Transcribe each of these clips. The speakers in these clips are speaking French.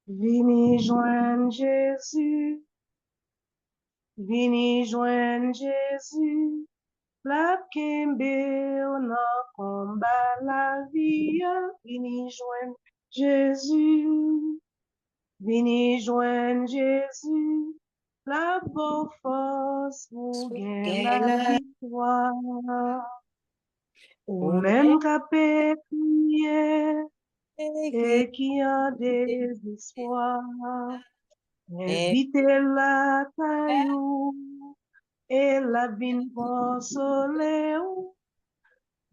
Vini joindre Jésus, vini joindre Jésus, la kembe nan combat la vie, vini joindre Jésus, vini joindre Jésus, la bonne force pour gagner la victoire. Ou même capé prier et qui a désespoir. Invitez la caillou et la vine consoler.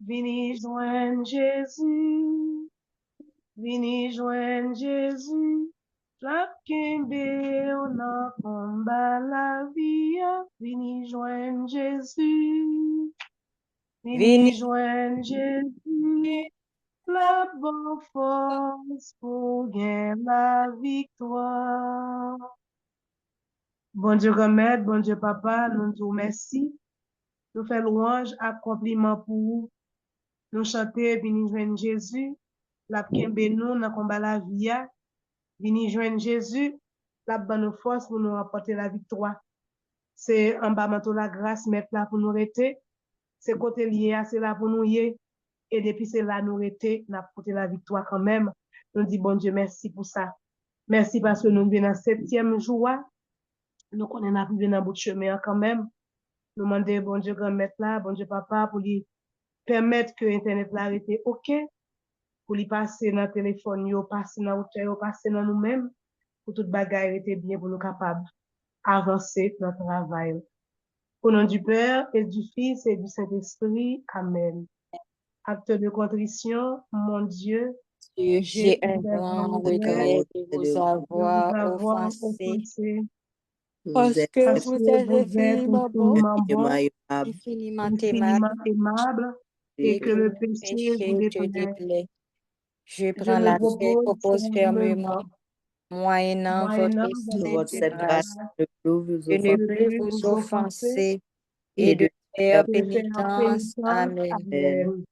Vini joindre Jésus, vini joindre Jésus. La kembe on a combat la vie. Vini joindre Jésus, vini joindre Jésus. La bonne force pour gagner la victoire. Bon Dieu remède, bon Dieu papa, nous te remercions. Nous faisons louange, accomplissement pour vous. Nous chantons, vini joindre Jésus. La kembe nous, dans combat la vie. Vini joindre Jésus. La bonne force pour nous remporter la victoire. C'est en bas de la grâce, mettre là pour nous arrêter. C'est côté lié, c'est là pour nous y. Et depuis c'est là nous arrêter, nous porté la victoire quand même. Nous dit bon Dieu merci pour ça. Merci parce que nous sommes dans le 7e jour. Nous connaissons plus dans bout de chemin quand même. Nous demandons bon Dieu grand-mère là, bon Dieu papa pour lui permettre que internet là arrête OK, pour lui passer dans le téléphone, yo passer dans hôtel, passer dans nous-mêmes pour toute bagaille était bien pour nous capables avancer dans le travail. Au nom du Père et du Fils et du Saint-Esprit. Amen. Acte de contrition, mon Dieu, j'ai un grand regret de vous avoir offensé parce que vous êtes infiniment bon, infiniment aimable et que le péché vous déplaît. Je prends la propose fermement, moyennant votre grâce, de ne plus vous offenser et de faire pénitence. Amen.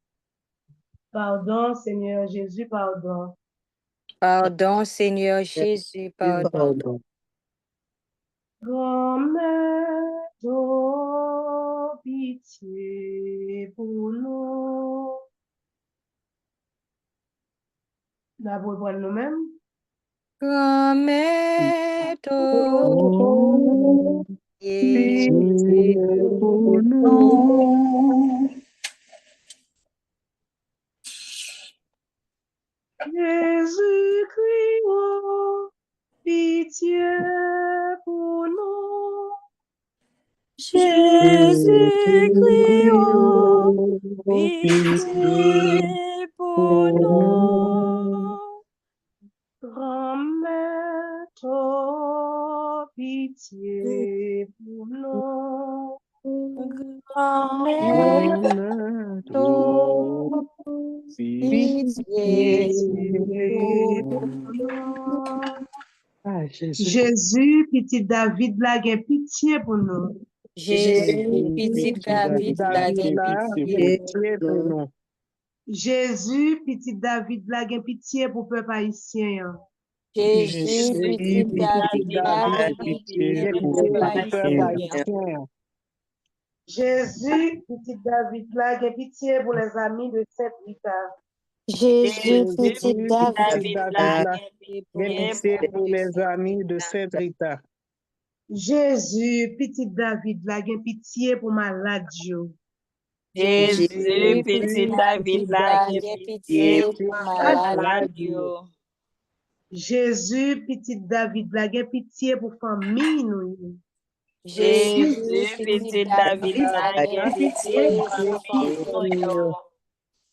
Pardon, Seigneur Jésus, pardon. Pardon, Seigneur Jésus, pardon. Grand-mère, oh, pitié pour nous. D'abord, pour nous-mêmes. Grand-mère, oh, pitié pour nous. Jésus-Christ, oh, pitié pour nous. Jésus-Christ, oh, pitié pour nous. Grand-mère, oh, pitié pour nous. Grand-mère, oh, pitié pour nous. Jésus, petit David, la pitié pour nous. Jésus, petit David, la pitié pour nous. Jésus, petit David, la pitié pour le peuple haïtien. Jésus, petit David, la pitié pour le peuple haïtien. Jésus, petit David, la pitié pour les amis de cette Rita. Jésus, petit David, la pitié pour les amis de cette Rita. Jésus, petit David, la pitié pour malade. Jésus, petit David, la pitié pour malade. Jésus, petit David, la pitié pour famille nous. Jésus, petit David, la pitié pour famille nous.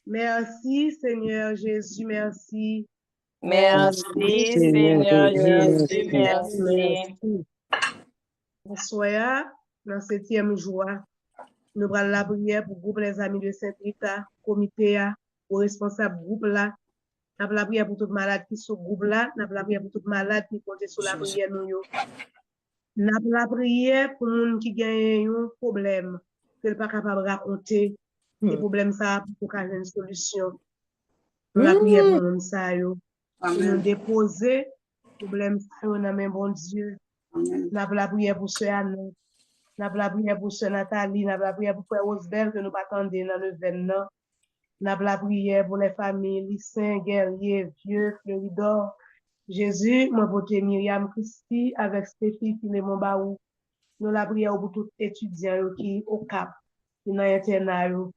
Merci Seigneur Jésus, merci. Merci Seigneur Jésus, merci. Bonsoir, dans le 7e jour, nous prenons la prière pour le groupe Les Amis de Saint-Rita, comité, pour responsable groupe là. Nous avons la prière pour tout malade qui sont groupe là. Nous avons la prière pour tout malade qui compte sur la prière nous. Nous avons la prière pour les gens qui ont un problème, qui ne sont pas capables de raconter les problèmes ça pour qu'il y ait une solution. Nous avons la prière pour les gens ça. Nous déposer problème ça yo nan men bon Dieu. N'a la prière pour sœur Anne, n'a la prière pour sœur Nathalie, n'a la prière pour frère Osbel que nous pas attendre dans le venin. N'a la prière pour les familles, lycéens, guerriers, vieux, Fleuridor. Jésus, moi pour Myriam Christi avec Stéphie Philémon Baou. Nous la prière pour tout étudiant qui au Cap, qui dans l'internat. Nous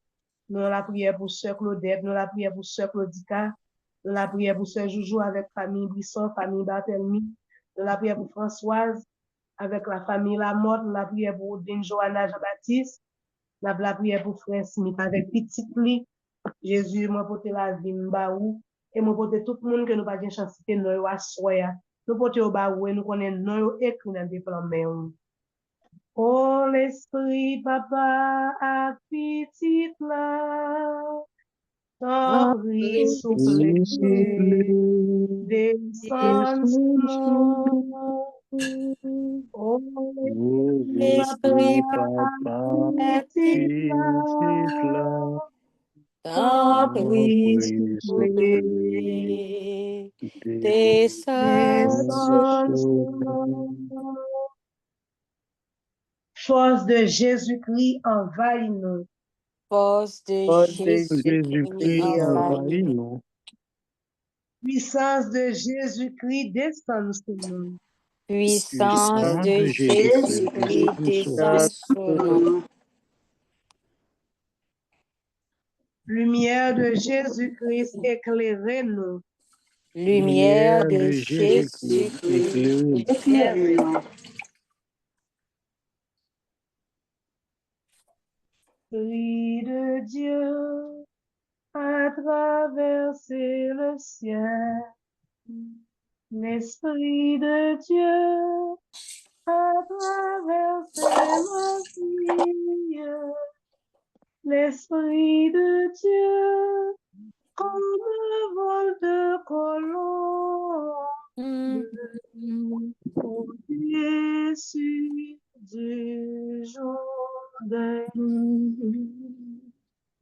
la prière pour sœur Claudette, nous la prière pour sœur Claudica, nous la prière pour sœur Joujou avec famille Brisson, famille Barthélemy, nous la prière pour Françoise avec la famille Lamotte, nous la prière pour Odine Johanna Jean-Baptiste, nous la prière pour frère Smith avec Petit Pli. Jésus, moi porte la vie m'baou et moi porte tout le monde que nous pas de chance de nous assoya. Nous porte au baou et nous connaissons nous écrit dans des plans. Oh, l'esprit, papa, à petit là, t'en prie, souffle, descend sur nous. Oh, L'esprit, papa, papa, petit là, t'en prie, souffle, descend sur nous. Force de Jésus-Christ envahit nous. Force de Jésus-Christ envahit nous. Puissance de Jésus-Christ descend sur nous. Puissance de Jésus-Christ descend sur nous. Lumière de Jésus-Christ éclairez-nous. Lumière de Jésus-Christ éclairez-nous. L'Esprit de Dieu a traversé le ciel. L'Esprit de Dieu a traversé ma vie. L'Esprit de Dieu, comme un vol de colombe, au-dessus du Jourdain.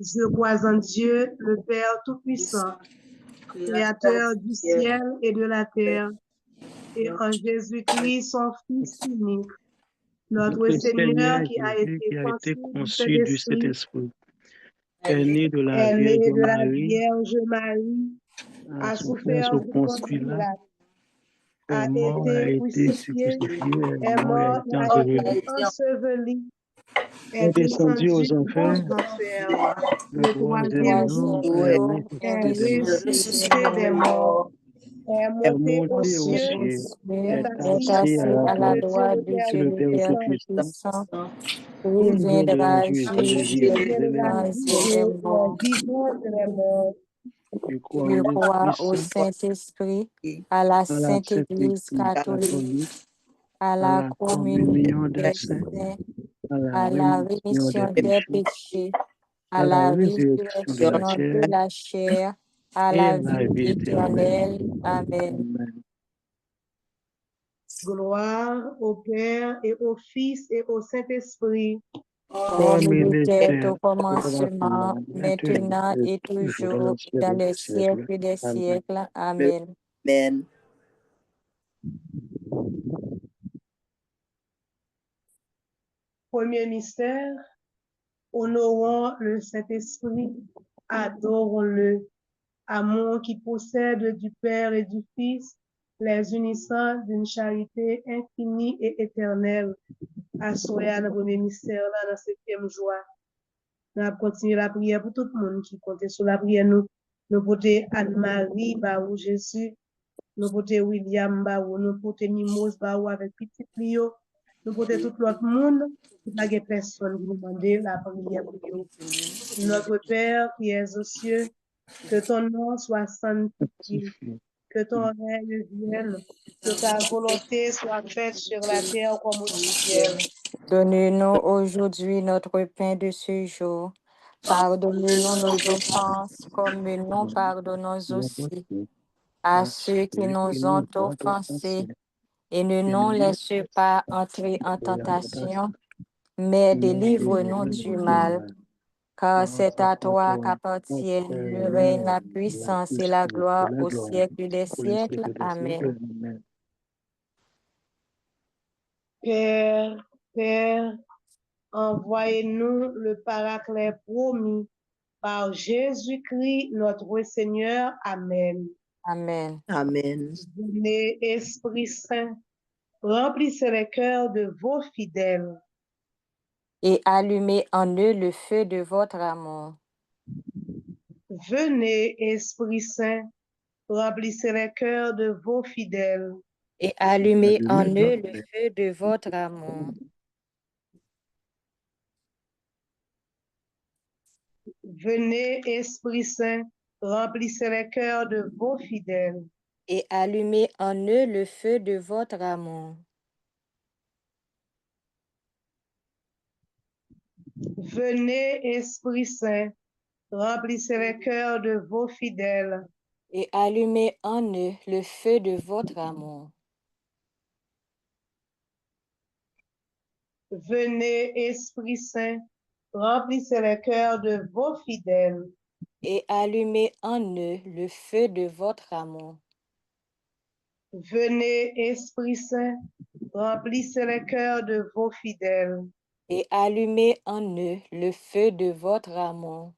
Je crois en Dieu, le Père Tout-Puissant, Créateur du ciel et de la terre, et en Jésus-Christ, son Fils unique, notre Seigneur qui a été conçu du Saint-Esprit, est né de la est né Vierge de la Marie, Vierge Marie, a a souffert souffert sous du Ponce Ponce Pilate, Pilate, est a mort, a été été crucifié, crucifié, est est mort et a mort été et a enseveli, été enseveli, est est descendu descendu aux enfers, aux enfers. le Le troisième troisième jour, jour est est ressuscité des morts, ressuscité des morts, est est monté aux monté aux cieux, cieux, est est assis assis à à la la droite la de droite Dieu droite le du Père de Dieu le le Père Père Tout-Puissant. Tout-Puissant. Tout-Puissant, Il viendra reviendra juger les juger vivants et les les morts. vivants et Juger les les morts. vivants et les morts. Je crois en Je l'Esprit crois au Saint, Saint-Esprit, à la à la Sainte Sainte Église Église catholique, catholique, à à la la communion communion des des saints, saints, à la à la rémission des rémission des péchés, péchés, à à la la résurrection de la résurrection chair de la chair, à et la à la vie vie éternelle. éternelle. Amen. Amen. Gloire au Père et au Fils et au Saint-Esprit. Comme il Comme il était était au au commencement, commencement, maintenant, maintenant et et toujours dans toujours, le et dans siècle des les siècles. siècles des Amen. siècles. Amen. Amen. Premier mystère, honorons le Saint-Esprit, adorons-le. Amour qui possède du Père et du Fils, les unissant d'une charité infinie et éternelle. Assoyez le premier mystère là, dans le septième joie. Nous allons continuer la prière pour tout le monde qui compte sur la prière. Nous portons Anne-Marie, Baou Jésus, nous portons William, Baou, nous portons Mimos, Baou avec petit Clio, nous portons tout l'autre monde, qui n'a pas personne qui nous demande la prière pour eux. Notre Père qui es aux cieux, que ton nom soit sanctifié, Sanctifié. que ton règne vienne, que ta volonté soit faite sur la terre comme au ciel. Donne-nous aujourd'hui notre pain de ce jour. Pardonne-nous nos offenses, comme nous pardonnons aussi à ceux qui nous ont offensés. Et ne nous laisse pas entrer en tentation, mais délivre-nous du mal. Car c'est à toi qu'appartiennent le règne, la puissance et la gloire au siècle des siècles. Amen. Amen. Père, Père, envoyez-nous le Paraclet promis par Jésus-Christ, notre Seigneur. Amen. Amen. Amen. Venez, Esprit Saint, remplissez les cœurs de vos fidèles. Et allumez en eux le feu de votre amour. Venez, Esprit Saint, remplissez les cœurs de vos fidèles. Et allumez en eux le feu de votre amour. Venez, Esprit Saint, remplissez les cœurs de vos fidèles. Et allumez en eux le feu de votre amour. Venez, Esprit Saint, remplissez les cœurs de vos fidèles. Et allumez en eux le feu de votre amour. Venez, Esprit Saint, remplissez les cœurs de vos fidèles. Et allumez en eux le feu de votre amour. Venez, Esprit Saint, remplissez les cœurs de vos fidèles. Et allumez en eux le feu de votre amour.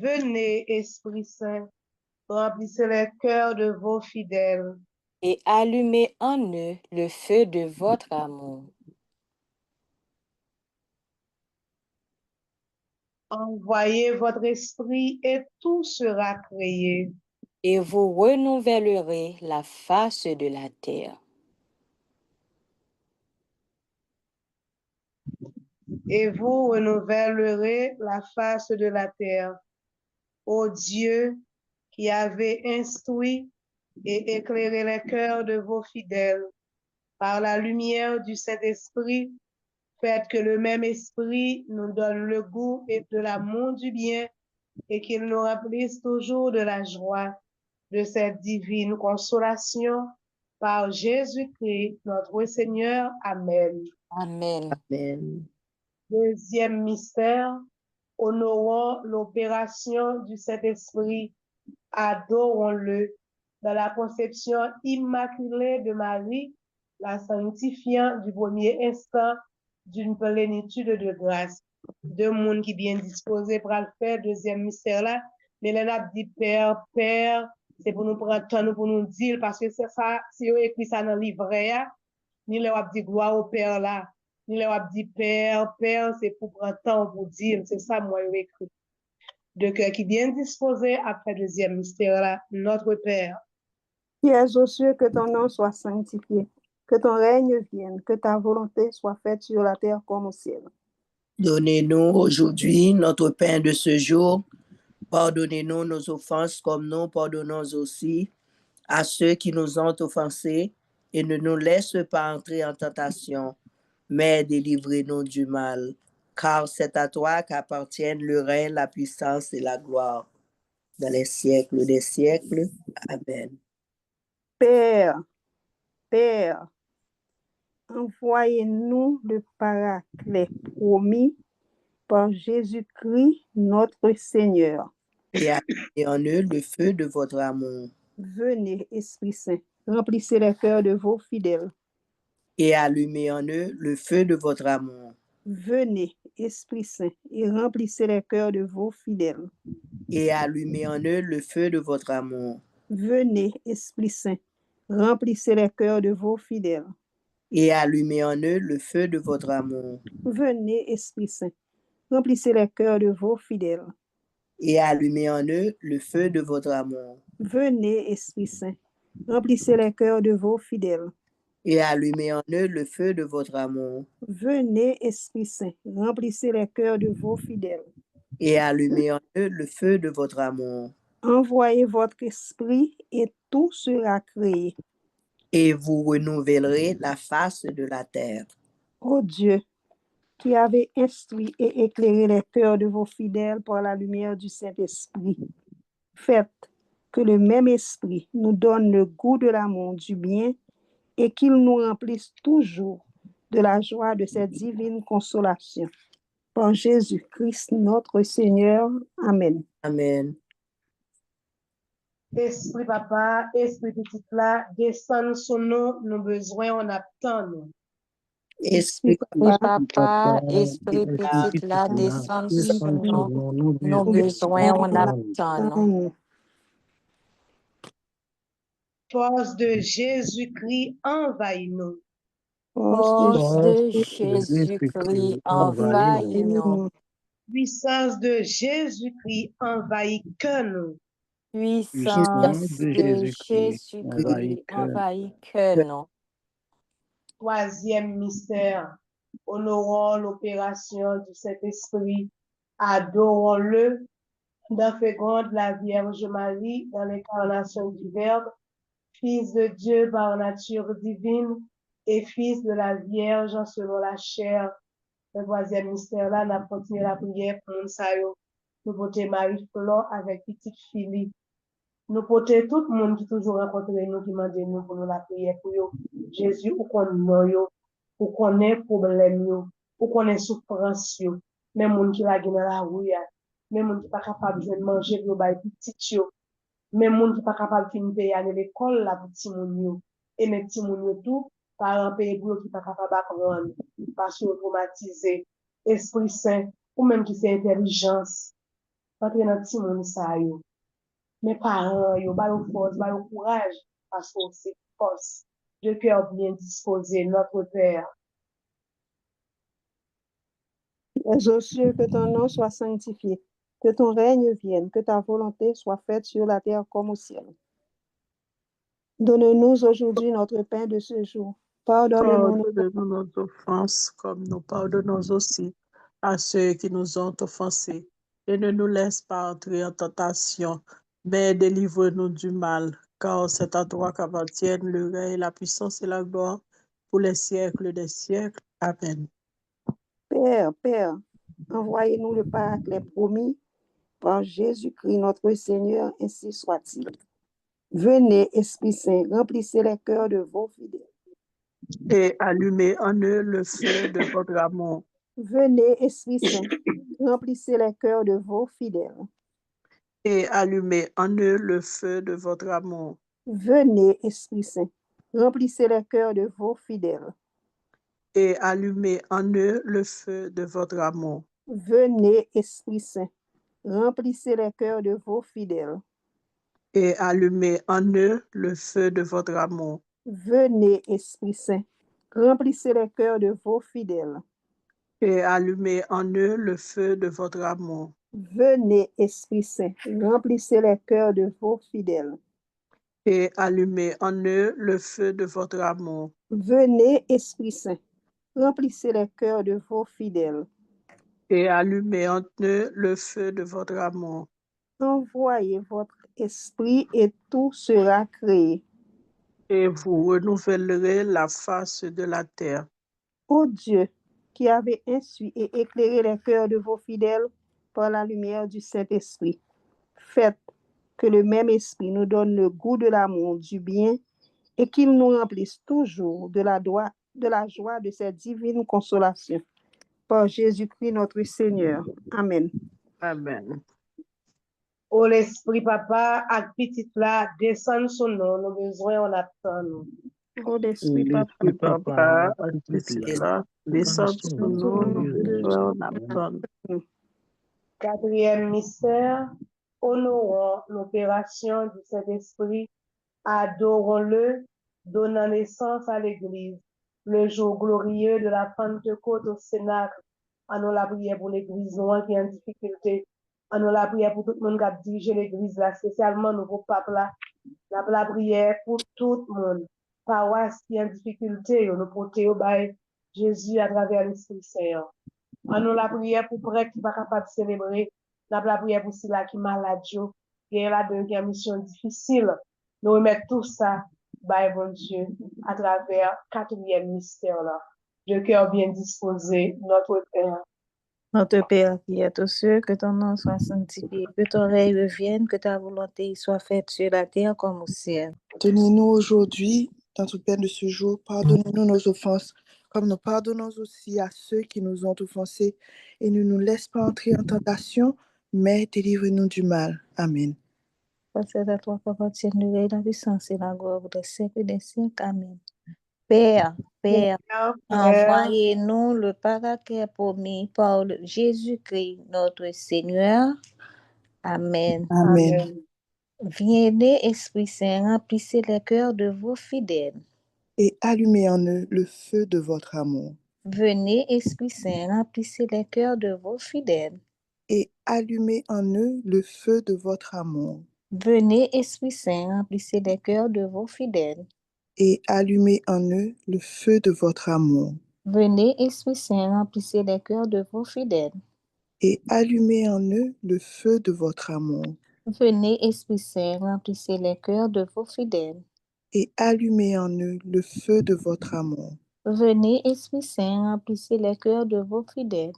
Venez, Esprit Saint, remplissez les cœurs de vos fidèles. Et allumez en eux le feu de votre amour. Envoyez votre esprit et tout sera créé. Et vous renouvellerez la face de la terre. Et vous renouvellerez la face de la terre. Ô Dieu, qui avez instruit et éclairé les cœurs de vos fidèles par la lumière du Saint-Esprit, faites que le même esprit nous donne le goût et de l'amour du bien et qu'il nous remplisse toujours de la joie de cette divine consolation par Jésus-Christ, notre Seigneur. Amen. Amen. Amen. Deuxième mystère, honorons l'opération du Saint-Esprit. Adorons-le dans la conception immaculée de Marie, la sanctifiant du premier instant d'une plénitude de grâce. Deux mondes qui bien disposés pour le faire, deuxième mystère là, mais là, on a dit Père, Père, c'est pour nous prendre temps, pour nous dire, parce que c'est ça, si on écrit ça dans le livret, ni le wap dit gloire au Père là, ni le wap dit Père, Père, c'est pour prendre temps pour dire, c'est ça, moi, je écrit. De cœur qui bien disposé après deuxième mystère là, notre Père. Qui es aux cieux, que ton nom soit sanctifié, que ton règne vienne, que ta volonté soit faite sur la terre comme au ciel. Donnez-nous aujourd'hui notre pain de ce jour. Pardonnez-nous nos offenses comme nous pardonnons aussi à ceux qui nous ont offensés et ne nous laisse pas entrer en tentation, mais délivrez-nous du mal. Car c'est à toi qu'appartiennent le règne, la puissance et la gloire dans les siècles des siècles. Amen. Père, Père, envoyez-nous le Paraclet promis par Jésus-Christ, notre Seigneur. Et allumez en eux le feu de votre amour. Venez, Esprit Saint, remplissez les cœurs de vos fidèles. Et allumez en eux le feu de votre amour. Venez, Esprit Saint, et remplissez les cœurs de vos fidèles. Et allumez en eux le feu de votre amour. Venez, Esprit Saint, remplissez les cœurs de vos fidèles. Et allumez en eux le feu de votre amour. Venez, Esprit Saint, remplissez les cœurs de vos fidèles. Et allumez en eux le feu de votre amour. Venez, Esprit Saint, remplissez les cœurs de vos fidèles. Et allumez en eux le feu de votre amour. Venez, Esprit Saint, remplissez les cœurs de vos fidèles. Et allumez en eux le feu de votre amour. Envoyez votre esprit et tout sera créé. Et vous renouvellerez la face de la terre. Ô Dieu, qui avez instruit et éclairé les cœurs de vos fidèles par la lumière du Saint-Esprit, faites que le même esprit nous donne le goût de l'amour du bien et qu'il nous remplisse toujours de la joie de cette divine consolation. Par Jésus-Christ, notre Seigneur. Amen. Amen. Esprit papa, esprit petit là, descend sur nous, nos besoins, on attend nous. Esprit Oui, Papa, papa, esprit Papa, petit là, descend sur descend sur nous. nous, Nos nous besoins, on besoins, attend nous. nous. Force de Jésus-Christ, envahit nous. Force de Force de Jésus-Christ, Jésus-Christ, envahis-nous. envahis-nous. nous. Puissance de Jésus-Christ, envahit que nous. Puissance Puissance de de Jésus-Christ, envahit Jésus-Christ, que envahit que nous. Troisième mystère, honorons l'opération du Saint-Esprit, adorons-le dans féconde la Vierge Marie, dans l'incarnation du Verbe, Fils de Dieu par nature divine et Fils de la Vierge selon la chair. Le troisième mystère là, n'a continué la prière pour nous saillons. Nous porter Marie-Flore avec petite Philippe. Nous porter tout le monde qui toujours rencontré nous, qui demande nous pour nous la prière pour eux. Jésus, ou qu'on nous, ou qu'on ait problème, ou qu'on ait souffrance, même monde qui la gagne dans la rue, même monde qui pas capable de manger, nous bail petit yo, même monde qui pas capable de finir payer aller l'école là pour petit monde et mes petits monde tout, parents payer pour qui pas capable d'apprendre, parce que traumatisé, Esprit Saint, ou même qui c'est intelligence, entrer dans petit monde ça yo. Mes parents, yo, ba yo force, ba yo courage, parce que c'est force. De cœur bien disposé, notre Père. Les aux cieux, que ton nom soit sanctifié, que ton règne vienne, que ta volonté soit faite sur la terre comme au ciel. Donne-nous aujourd'hui notre pain de ce jour. Pardonne-nous nos pardonne-nous nos offenses, comme nous pardonnons aussi à ceux qui nous ont offensés. Et ne nous laisse pas entrer en tentation, mais délivre-nous du mal, car c'est à toi qu'appartiennent le règne, la puissance et la gloire pour les siècles des siècles. Amen. Père, envoyez-nous le Paraclet promis par Jésus-Christ notre Seigneur, ainsi soit-il. Venez, Esprit Saint, remplissez les cœurs de vos fidèles. Et allumez en eux le feu de votre amour. Venez, Esprit Saint, remplissez les cœurs de vos fidèles. Et allumez en eux le feu de votre amour. Venez, Esprit Saint, remplissez les cœurs de vos fidèles. Et allumez en eux le feu de votre amour. Venez, Esprit Saint, remplissez les cœurs de vos fidèles. Et allumez en eux le feu de votre amour. Venez, Esprit Saint, remplissez les cœurs de vos fidèles. Et allumez en eux le feu de votre amour. Venez, Esprit Saint, remplissez les cœurs de vos fidèles. Et allumez en eux le feu de votre amour. Venez, Esprit Saint, remplissez les cœurs de vos fidèles. Et allumez en eux le feu de votre amour. Envoyez votre esprit et tout sera créé. Et vous renouvellerez la face de la terre. Ô Dieu, qui avez instruit et éclairé les cœurs de vos fidèles par la lumière du Saint-Esprit, faites que le même esprit nous donne le goût de l'amour, du bien, et qu'il nous remplisse toujours de la joie de cette divine consolation. Par Jésus-Christ notre Seigneur. Amen. Amen. Ô l'Esprit Papa, ak petit là, descend sur nous, nos besoins, on attend nous. Ô l'Esprit Papa, L'Esprit Papa, là, descend sur nous nous, nos nous besoins, on attend. Quatrième mystère, honorons l'opération du Saint-Esprit, adorons-le, donnant naissance à l'Église. Le jour glorieux de la Pentecôte au Cénacle, en nous la prière pour l'Église noire qui est en difficulté, en nous la prière pour tout le monde qui a dirigé l'Église là, spécialement nos papes là, la prière pour tout le monde. Paroisse qui est en difficulté, nous porter au bail Jésus à travers l'Esprit Saint. En nous la prière pour prêtre qui pas capable de célébrer, la prière pour ceux qui malade, qui est là qui a une mission difficile. Nous remettons tout ça, by bon Dieu, à travers quatrième mystère là. De cœur bien disposé, notre Père. Notre Père qui es aux cieux, que ton nom soit sanctifié, que ton règne revienne, que ta volonté soit faite sur la terre comme au ciel. Donnez-nous aujourd'hui notre pain de ce jour. Pardonnez-nous nos offenses, comme nous pardonnons aussi à ceux qui nous ont offensés. Et ne nous laisse pas entrer en tentation, mais délivre-nous du mal. Amen. Parce que à toi qu'appartiennent le règne, la puissance et la gloire pour les siècles des siècles. Amen. Père, Père, Père, envoyez-nous le Paraclet promis par Jésus-Christ, notre Seigneur. Amen. Amen. Amen. Venez, Esprit Saint, remplissez les cœurs de vos fidèles. Et allumez en eux le feu de votre amour. Venez, Esprit Saint, remplissez les cœurs de vos fidèles. Et allumez en eux le feu de votre amour. Venez, Esprit Saint, remplissez les cœurs de vos fidèles. Et allumez en eux le feu de votre amour. Venez, Esprit Saint, remplissez les cœurs de vos fidèles. Et allumez en eux le feu de votre amour. Venez, Esprit Saint, remplissez les cœurs de vos fidèles. Et allumez en eux le feu de votre amour. Venez, Esprit Saint, remplissez les cœurs de vos fidèles.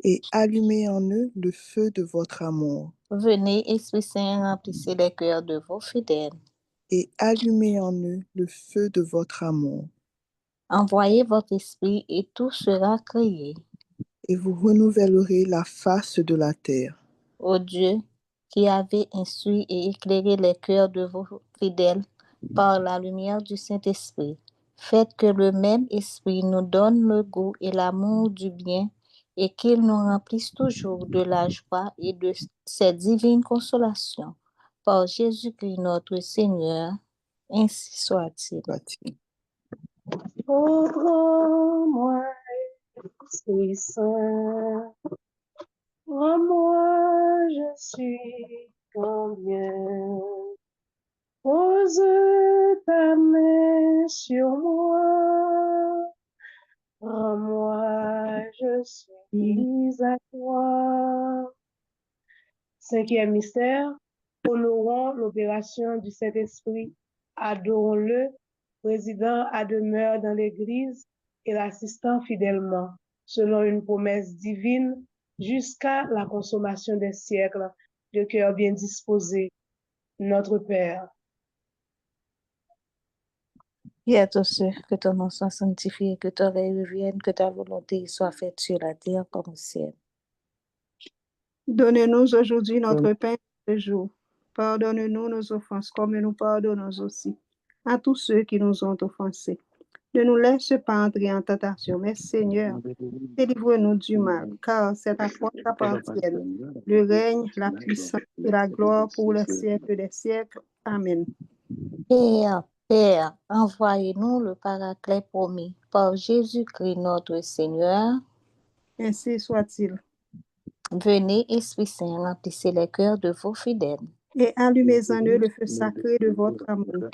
Et allumez en eux le feu de votre amour. Venez, Esprit Saint, remplissez les cœurs de vos fidèles. Et allumez en eux le feu de votre amour. Envoyez votre esprit et tout sera créé. Et vous renouvellerez la face de la terre. Ô Dieu, qui avez instruit et éclairé les cœurs de vos fidèles par la lumière du Saint-Esprit, faites que le même esprit nous donne le goût et l'amour du bien et qu'il nous remplisse toujours de la joie et de ses divines consolations. Par Jésus-Christ notre Seigneur, ainsi soit-il. Ô grand moi, Esprit Saint, rends-moi, je suis combien. Pose ta main sur moi, rends-moi, je suis à toi. Cinquième mystère, honorons l'opération du Saint-Esprit, adorons-le, résidant à demeure dans l'Église et l'assistant fidèlement, selon une promesse divine, jusqu'à la consommation des siècles, de cœur bien disposé, notre Père. Priez à ceux que ton nom soit sanctifié, que ton règne vienne, que ta volonté soit faite sur la terre comme au ciel. Donne-nous aujourd'hui notre pain de ce jour. Pardonne-nous nos offenses comme nous pardonnons aussi à tous ceux qui nous ont offensés. Ne nous laisse pas entrer en tentation, mais Seigneur, délivre-nous du mal, car c'est à toi qu'appartiennent le règne, la puissance et la gloire pour les siècles des siècles. Amen. Père, Père, envoyez-nous le Paraclet promis par Jésus-Christ notre Seigneur. Ainsi soit-il. Venez, Esprit Saint, remplissez les cœurs de vos fidèles. Et allumez en eux le feu sacré de votre amour.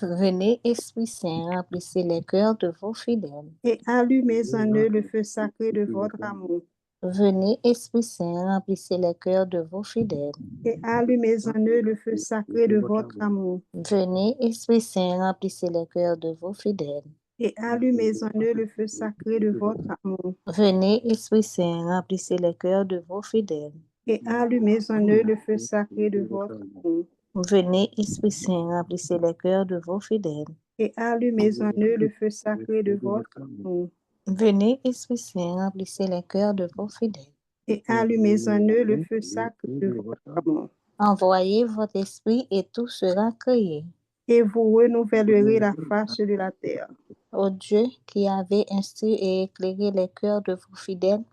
Venez, Esprit Saint, remplissez les cœurs de vos fidèles. Et allumez en eux le feu sacré de votre amour. Venez, Esprit Saint, remplissez les cœurs de vos fidèles. Et allumez en eux le feu sacré de votre amour. Venez, Esprit Saint, remplissez les cœurs de vos fidèles. Et allumez en eux le feu sacré de votre amour. Venez, Esprit Saint, remplissez les cœurs de vos fidèles. Et allumez en eux le feu sacré de votre amour. Venez, Esprit Saint, remplissez les cœurs de vos fidèles. Et allumez en eux le feu sacré de votre amour. Venez, Esprit Saint, remplissez les cœurs de vos fidèles. Et allumez en eux le feu sacré de votre amour. Envoyez votre esprit et tout sera créé. Et vous renouvellerez la face de la terre. Ô Dieu, qui avez instruit et éclairé les cœurs de vos fidèles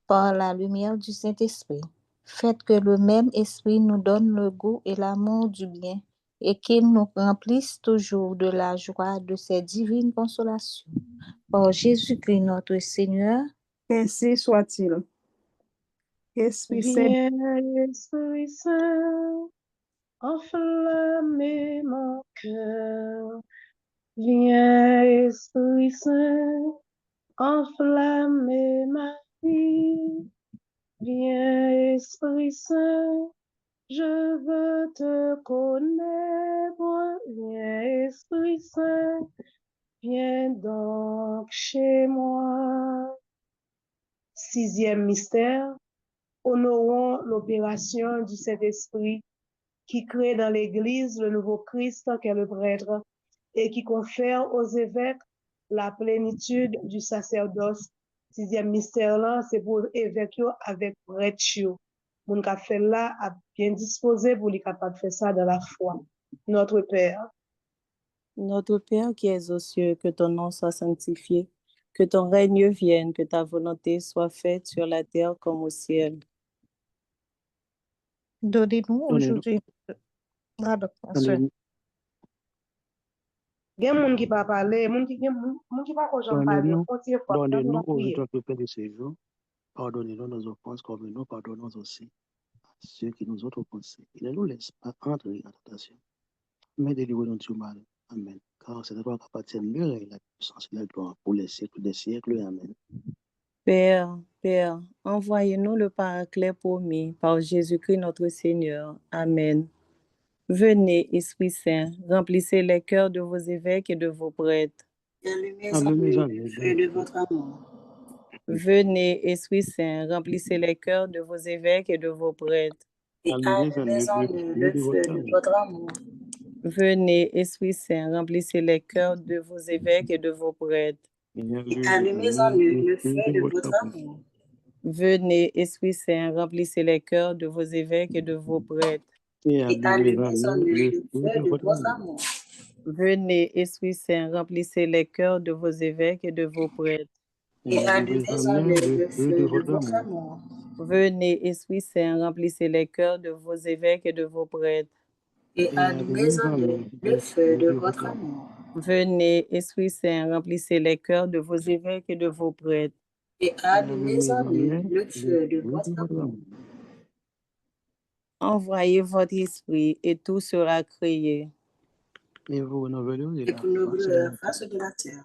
par la lumière du Saint-Esprit, faites que le même esprit nous donne le goût et l'amour du bien et qu'il nous remplisse toujours de la joie de ses divines consolations. Par Jésus-Christ notre Seigneur. Ainsi soit-il. Esprit Saint, Viens, Esprit Saint, enflammer mon cœur. Viens, Esprit Saint, enflammer ma vie. Viens, Esprit Saint, je veux te connaître. Viens, Esprit Saint, viens donc chez moi. Sixième mystère, honorons l'opération du Saint-Esprit qui crée dans l'Église le nouveau Christ qu'est le prêtre et qui confère aux évêques la plénitude du sacerdoce. Sixième mystère là, c'est pour évêques avec prêtre. Moun ka fait là a bien disposé pour lui capable de faire ça dans la foi. Notre Père, Notre Père qui es aux cieux, que ton nom soit sanctifié, que ton règne vienne, que ta volonté soit faite sur la terre comme au ciel. Donnez-nous aujourd'hui. Pardon, monsieur. gen moun qui pas parler, moun qui pas qu'on j'en parle, continuez fort, dans Donnez-nous la aujourd'hui prière. notre pain de ce jour. Pardonnez-nous nos offenses comme nous pardonnons aussi à ceux qui nous ont offensés. Et ne nous laisse pas entrer en tentation, mais délivre-nous du mal. Amen. Car c'est à toi qu'appartiennent le règne, la puissance et la gloire pour les siècles des siècles. Amen. Père, envoyez-nous le Paraclet promis par Jésus-Christ notre Seigneur. Amen. Venez, Esprit Saint, remplissez les cœurs de vos évêques et de vos prêtres. Allumez en nous le feu de votre amour. Venez, Esprit Saint, remplissez les cœurs de vos évêques et de vos prêtres. Allumez en nous le feu de votre amour. Venez, Esprit Saint, remplissez les cœurs de vos évêques et de vos prêtres. Allumez en nous le feu de votre amour. Venez, Esprit Saint, remplissez les cœurs de vos évêques et de vos prêtres. Et allumez en nous le feu de votre amour. Venez, Esprit Saint, remplissez les cœurs de vos évêques et de vos prêtres. Et allumez en nous le feu de votre amour. Venez, Esprit Saint, remplissez les cœurs de vos évêques et de vos prêtres. Et allumez en nous le feu de votre amour. Venez, Esprit Saint, remplissez les cœurs de vos évêques et de vos prêtres. Et allumez en nous le feu de votre amour. Envoyez votre esprit et tout sera créé. Et vous renouvellerez la face de la terre.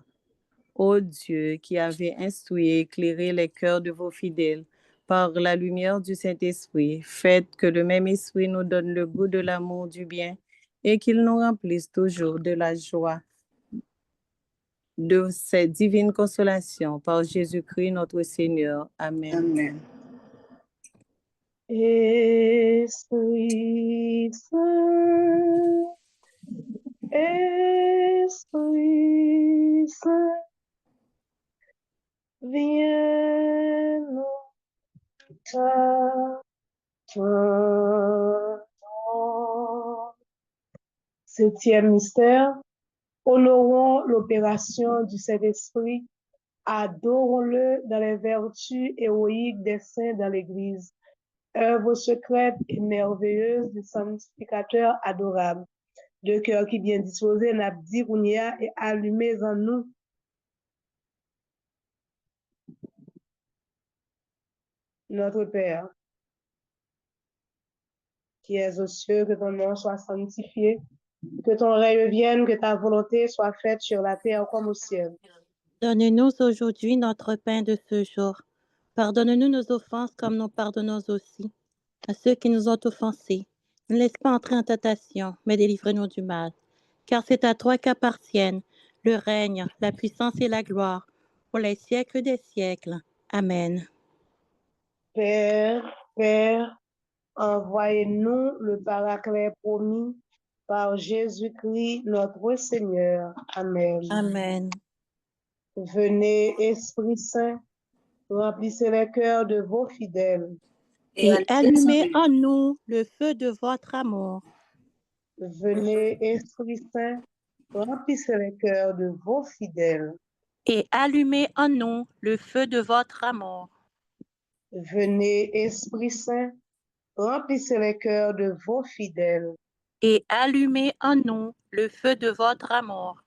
Ô Dieu, qui avez instruit et éclairé les cœurs de vos fidèles par la lumière du Saint-Esprit, faites que le même esprit nous donne le goût de l'amour du bien et qu'il nous remplisse toujours de la joie de cette divine consolation par Jésus-Christ notre Seigneur. Amen. Amen. Esprit Saint, Esprit Saint, viens nous t'attendre. Septième mystère, honorons l'opération du Saint-Esprit, adorons-le dans les vertus héroïques des saints dans l'Église. Œuvre secrète et merveilleuse du sanctificateur adorable. De cœur qui bien disposé, n'abdi kounia et allumez en nous. Notre Père, qui es aux cieux, que ton nom soit sanctifié, que ton règne vienne, que ta volonté soit faite sur la terre comme au ciel. Donne-nous aujourd'hui notre pain de ce jour. Pardonne-nous nos offenses comme nous pardonnons aussi à ceux qui nous ont offensés. Ne laisse pas entrer en tentation, mais délivre-nous du mal. Car c'est à toi qu'appartiennent le règne, la puissance et la gloire pour les siècles des siècles. Amen. Père, envoyez-nous le Paraclet promis par Jésus-Christ notre Seigneur. Amen. Amen. Venez, Esprit Saint, remplissez les cœurs de vos fidèles. Et allumez en nous le feu de votre amour. Venez, Esprit Saint, remplissez les cœurs de vos fidèles. Et allumez en nous le feu de votre amour. Venez, Esprit Saint, remplissez les cœurs de vos fidèles. Et allumez en nous le feu de votre amour.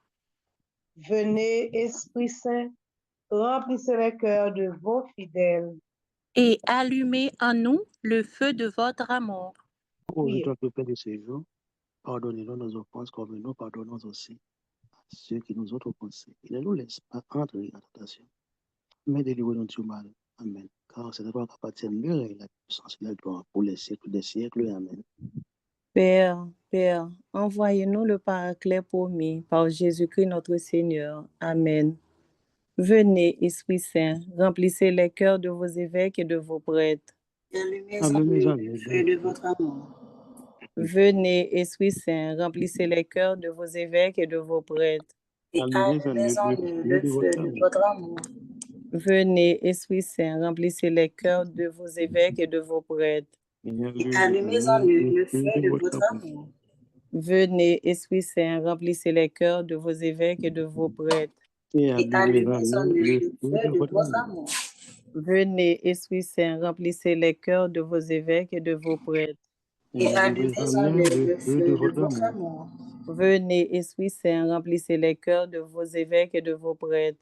Venez, Esprit Saint, remplissez les cœurs de vos fidèles. Et allumez en nous le feu de votre amour. Aujourd'hui, notre pain de ce jour, pardonnez-nous nos offenses comme nous pardonnons aussi à ceux qui nous ont offensés. Et ne nous laisse pas entrer en tentation, mais délivre-nous du mal. Amen. Car c'est à toi qu'appartiennent le règne, la puissance et la gloire pour les siècles des siècles. Amen. Père, envoyez-nous le Paraclet promis par Jésus-Christ notre Seigneur. Amen. Venez, Esprit Saint, remplissez les cœurs de vos évêques et de vos prêtres. Allumez en nous le feu de votre amour. Venez, Esprit Saint, remplissez les cœurs de vos évêques et de vos prêtres. Allumez en nous le feu de votre amour. Venez, Esprit Saint, remplissez les cœurs de vos évêques et de vos prêtres. et allumez en eux le feu de votre amour. Venez, Esprit Saint, remplissez les cœurs de vos évêques et de vos prêtres. Et Et allumez allumez en en eux eux le le feu feu de de votre votre amour. amour. Venez, Esprit Saint, remplissez les cœurs de vos évêques et de vos prêtres. Et Et allumez allumez en en eux eux le le feu de feu de votre votre amour. amour. Venez, Esprit Saint, remplissez les cœurs de vos évêques et de vos prêtres.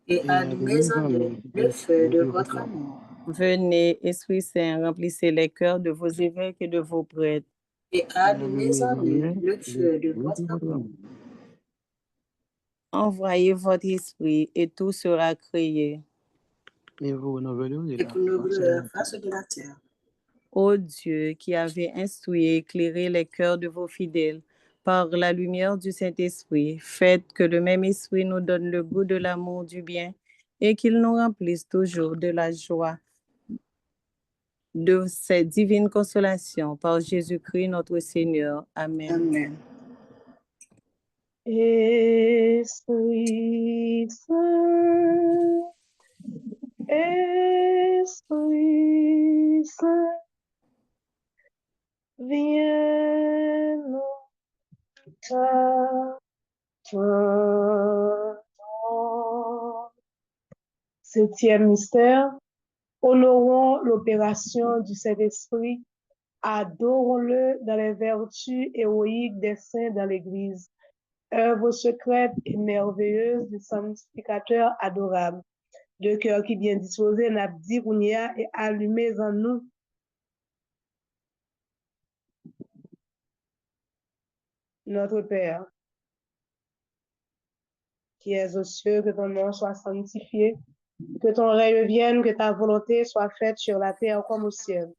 Et Et allumez allumez en en eux eux le le feu feu de de votre votre amour. amour. Venez, Esprit Saint, remplissez les cœurs de vos évêques et de vos prêtres. Et Et allumez allumez en en eux eux le le feu de feu votre de votre amour. amour. Envoyez votre esprit et tout sera créé. Et vous renouvellerez Et la pour nous face de la la terre. face de la terre. Ô Dieu, qui avez instruit et éclairé les cœurs de vos fidèles par la lumière du Saint-Esprit, faites que le même esprit nous donne le goût de l'amour du bien et qu'il nous remplisse toujours de la joie de cette divine consolation par Jésus-Christ notre Seigneur. Amen. Amen. Esprit Saint, Esprit Saint, viens nous attendre. Septième mystère, honorons l'opération du Saint-Esprit, adorons-le dans les vertus héroïques des saints dans l'Église. Œuvre secrète et merveilleuse du sanctificateur adorable. De cœur qui bien disposé, n'abdi kounia et allumez en nous. Notre Père, qui es aux cieux, que ton nom soit sanctifié, que ton règne vienne, que ta volonté soit faite sur la terre comme au ciel.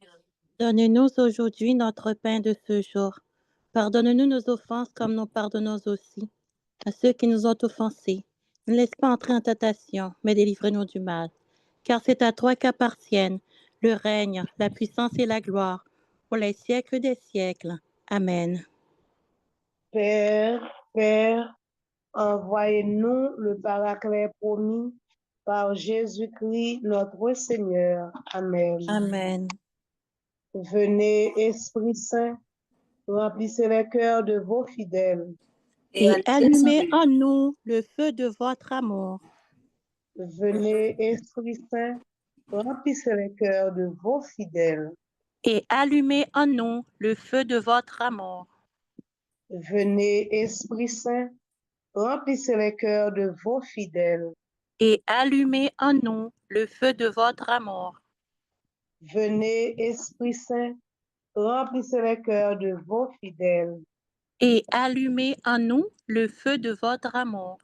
Donne-nous aujourd'hui notre pain de ce jour. Pardonne-nous nos offenses comme nous pardonnons aussi à ceux qui nous ont offensés. Ne laisse pas entrer en tentation, mais délivre-nous du mal. Car c'est à toi qu'appartiennent le règne, la puissance et la gloire pour les siècles des siècles. Amen. Père, envoyez-nous le Paraclet promis par Jésus-Christ notre Seigneur. Amen. Amen. Venez, Esprit Saint, remplissez les cœurs de vos fidèles. Et allumez en nous le feu de votre amour. Venez, Esprit Saint, remplissez les cœurs de vos fidèles. Et allumez en nous le feu de votre amour. Venez, Esprit Saint, remplissez les cœurs de vos fidèles. Et allumez en nous le feu de votre amour. Venez, Esprit Saint, remplissez les cœurs de vos fidèles. Et allumez en nous le feu de votre amour.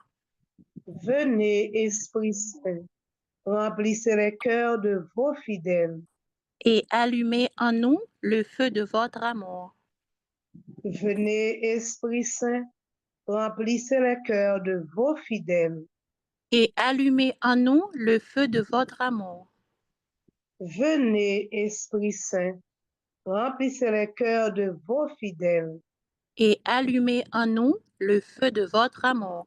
Venez, Esprit Saint, remplissez les cœurs de vos fidèles. Et allumez en nous le feu de votre amour. Venez, Esprit Saint, remplissez les cœurs de vos fidèles. Et allumez en nous le feu de votre amour. Venez, Esprit Saint, remplissez les cœurs de vos fidèles. Et allumez en nous le feu de votre amour.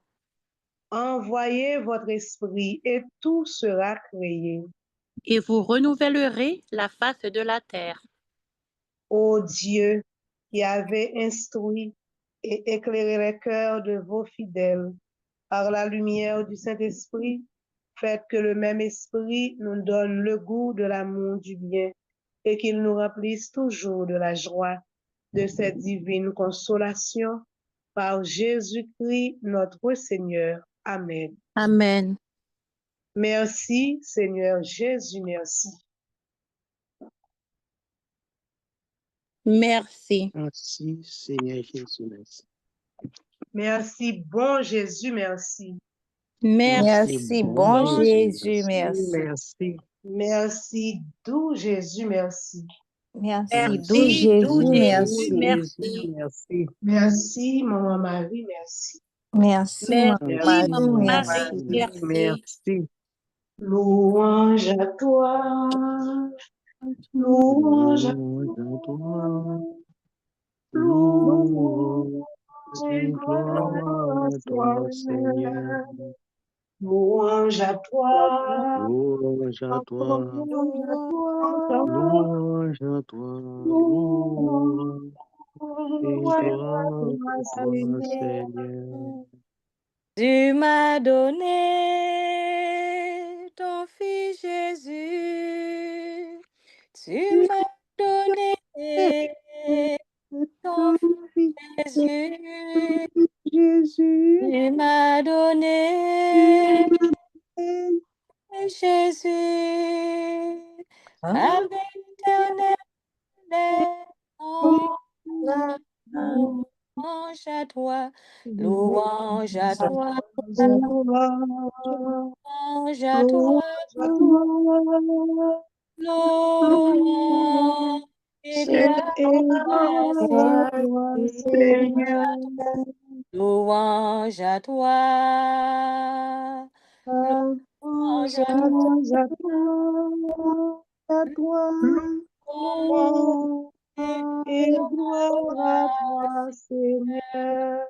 Envoyez votre esprit et tout sera créé. Et vous renouvellerez la face de la terre. Ô Dieu, qui avez instruit et éclairé les cœurs de vos fidèles par la lumière du Saint-Esprit, faites que le même esprit nous donne le goût de l'amour du bien et qu'il nous remplisse toujours de la joie de cette divine consolation par Jésus-Christ notre Seigneur. Amen. Amen. Merci, Seigneur Jésus, merci. Merci. Merci, Seigneur Jésus, merci. Merci, bon Jésus, merci. Merci, bon Jésus, merci. Merci. Merci, doux Jésus, merci. Merci, doux Merci, doux Jésus, Jésus, merci. merci. Merci. Merci, Maman Marie, merci. Merci, Maman Merci, Marie, Maman merci. Marie, merci. Merci. Louange à toi, louange à Louange à toi, louange louange et et gloire gloire à à toi, toi, Seigneur. Louange à toi, Louange à toi, louange à toi, louange à toi, louange et louange à gloire toi, à toi, Seigneur. Seigneur. Tu m'as donné ton Fils Jésus. Tu m'as donné ton Ton Fils Fils Jésus. Jésus, Tu m'as donné Jésus. Avec éternel louange à toi, louange à toi, louange à toi, louange et gloire, Seigneur. louange à toi, louange à toi, Louange à toi, à toi, louange et gloire à toi, Seigneur.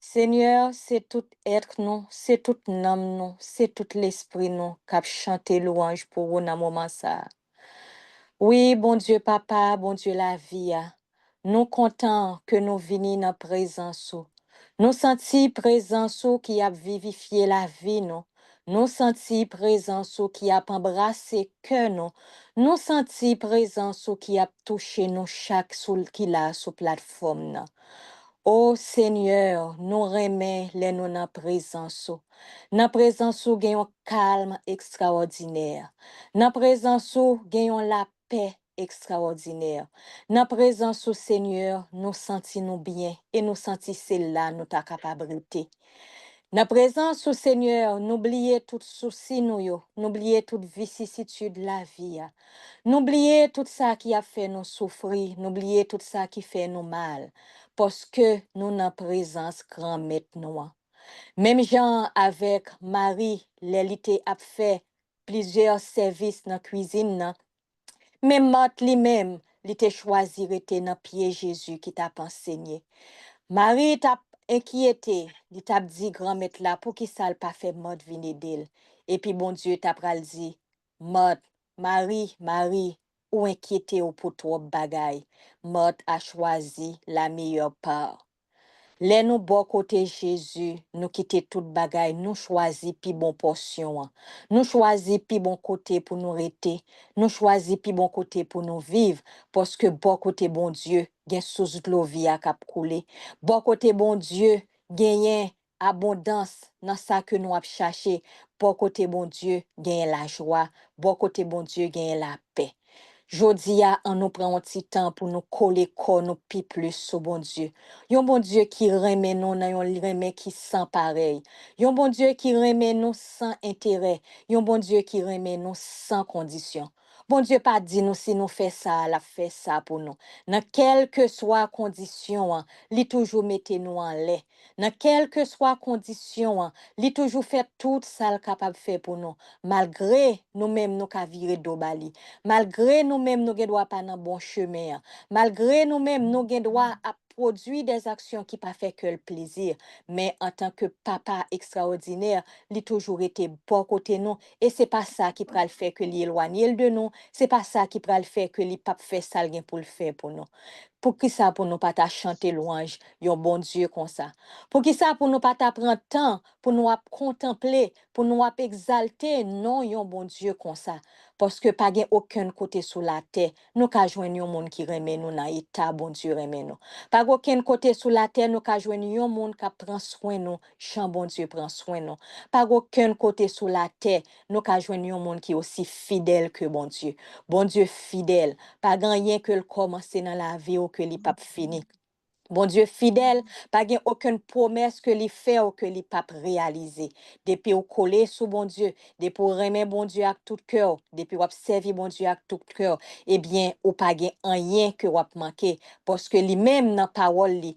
Seigneur, c'est tout être nous, c'est tout âme nous, c'est tout l'esprit nous qui a chanté louange pour vous dans ce moment ça. Oui, bon Dieu papa, bon Dieu la vie, nous contents que nous venions dans présence ou. Nous senti présence ou qui a vivifié la vie nous. Nous senti présence ou qui a embrassé que nous. Nous senti présence ou qui a touché nous chaque soul qui l'a sur plateforme. Nan. Oh Seigneur, nous remet les nous dans présence ou. Dans présence ou gagnons calme extraordinaire. Dans présence ou gagnons la paix extraordinaire. Dans présence au Seigneur, nous sentons bien et nous sentons là nous ta capacité. Dans présence au Seigneur, n'oubliez tout souci nous yo, n'oubliez toute vicissitude de la vie. N'oubliez tout ça qui a fait nous souffrir, n'oubliez tout ça qui fait nous mal, parce que nous dans présence grand maître nous. Même Jean avec Marie, l'élité a fait plusieurs services dans la cuisine. Nan. Même Marthe lui-même, il était choisi rester dans pied Jésus qui t'a enseigné. Marie t'a inquiété, il t'a dit grand-mère là pour qui ça pas fait mode venir d'elle. Et puis bon Dieu t'a pral dit, Marthe, Marie, ou inquiété ou pour trop bagay. Marthe a choisi la meilleure part. Les nous bon côté Jésus, nous quitter toute bagaille, nous choisi pi bon portion. Nous choisi pi bon côté pour nous rester, nous choisi pi bon côté pour nous vivre parce que bon côté bon Dieu, gen sous l'eau vie a k'ap couler. Bon côté bon Dieu, gen abondance dans ça que nous a cherché. Bon côté bon Dieu, gen la joie, bon côté bon Dieu, gen la paix. Jodia, on nous prend un petit temps pour nous coller corps nous pi plus sur bon Dieu. Yon bon Dieu qui remet nous nan yon remet qui sans pareil. Yon bon Dieu qui remet nous sans intérêt. Yon bon Dieu qui remet nous sans condition. Bon Dieu pas dit nous si nous fait ça, la fait ça pour nous. Dans quelle que soit condition, li toujours mette nous en lait. Dans quelle que soit condition, li toujours fait tout ça le capable faire pour nous. Malgré nous-mêmes nous ka virer d'obali. Malgré nous-mêmes nous gen droit pas dans bon chemin. Malgré nous-mêmes nous gen droit à produire des actions qui pas fait que le plaisir. Mais en tant que papa extraordinaire, il toujours été bon côté nous. Et c'est pas ça qui pral faire que l'éloigner de nous. C'est pas ça qui pral faire que li pas fait ça pour le faire pour nous. Pour qui ça pour nous pas ta chanter louange, yon bon Dieu comme ça. Pour qui ça pour nous pas ta prendre temps, pour nous contempler, pour nous exalter, non yon bon Dieu comme ça. Parce que pas gen aucun côté sur la terre, nous ka joindre yon monde qui remet nous dans état bon Dieu remet nous. Pas aucun côté sur la terre, nous ka joindre yon monde qui prend soin nous, Jean bon Dieu prend soin nous. Pas aucun côté sur la terre, nous ka joindre yon monde qui est aussi fidèle que bon Dieu. Bon Dieu fidèle, pas rien que le commencer dans la vie ou que li pas fini. Bon Dieu fidèle, pas gen aucune promesse que li fait ou que li pas réalisé. Depuis ou collé sous bon Dieu, depuis ou remet bon Dieu avec tout cœur, depuis ou observer bon Dieu avec tout cœur, eh bien, ou pas gen rien que ou manqué parce que li même dans parole li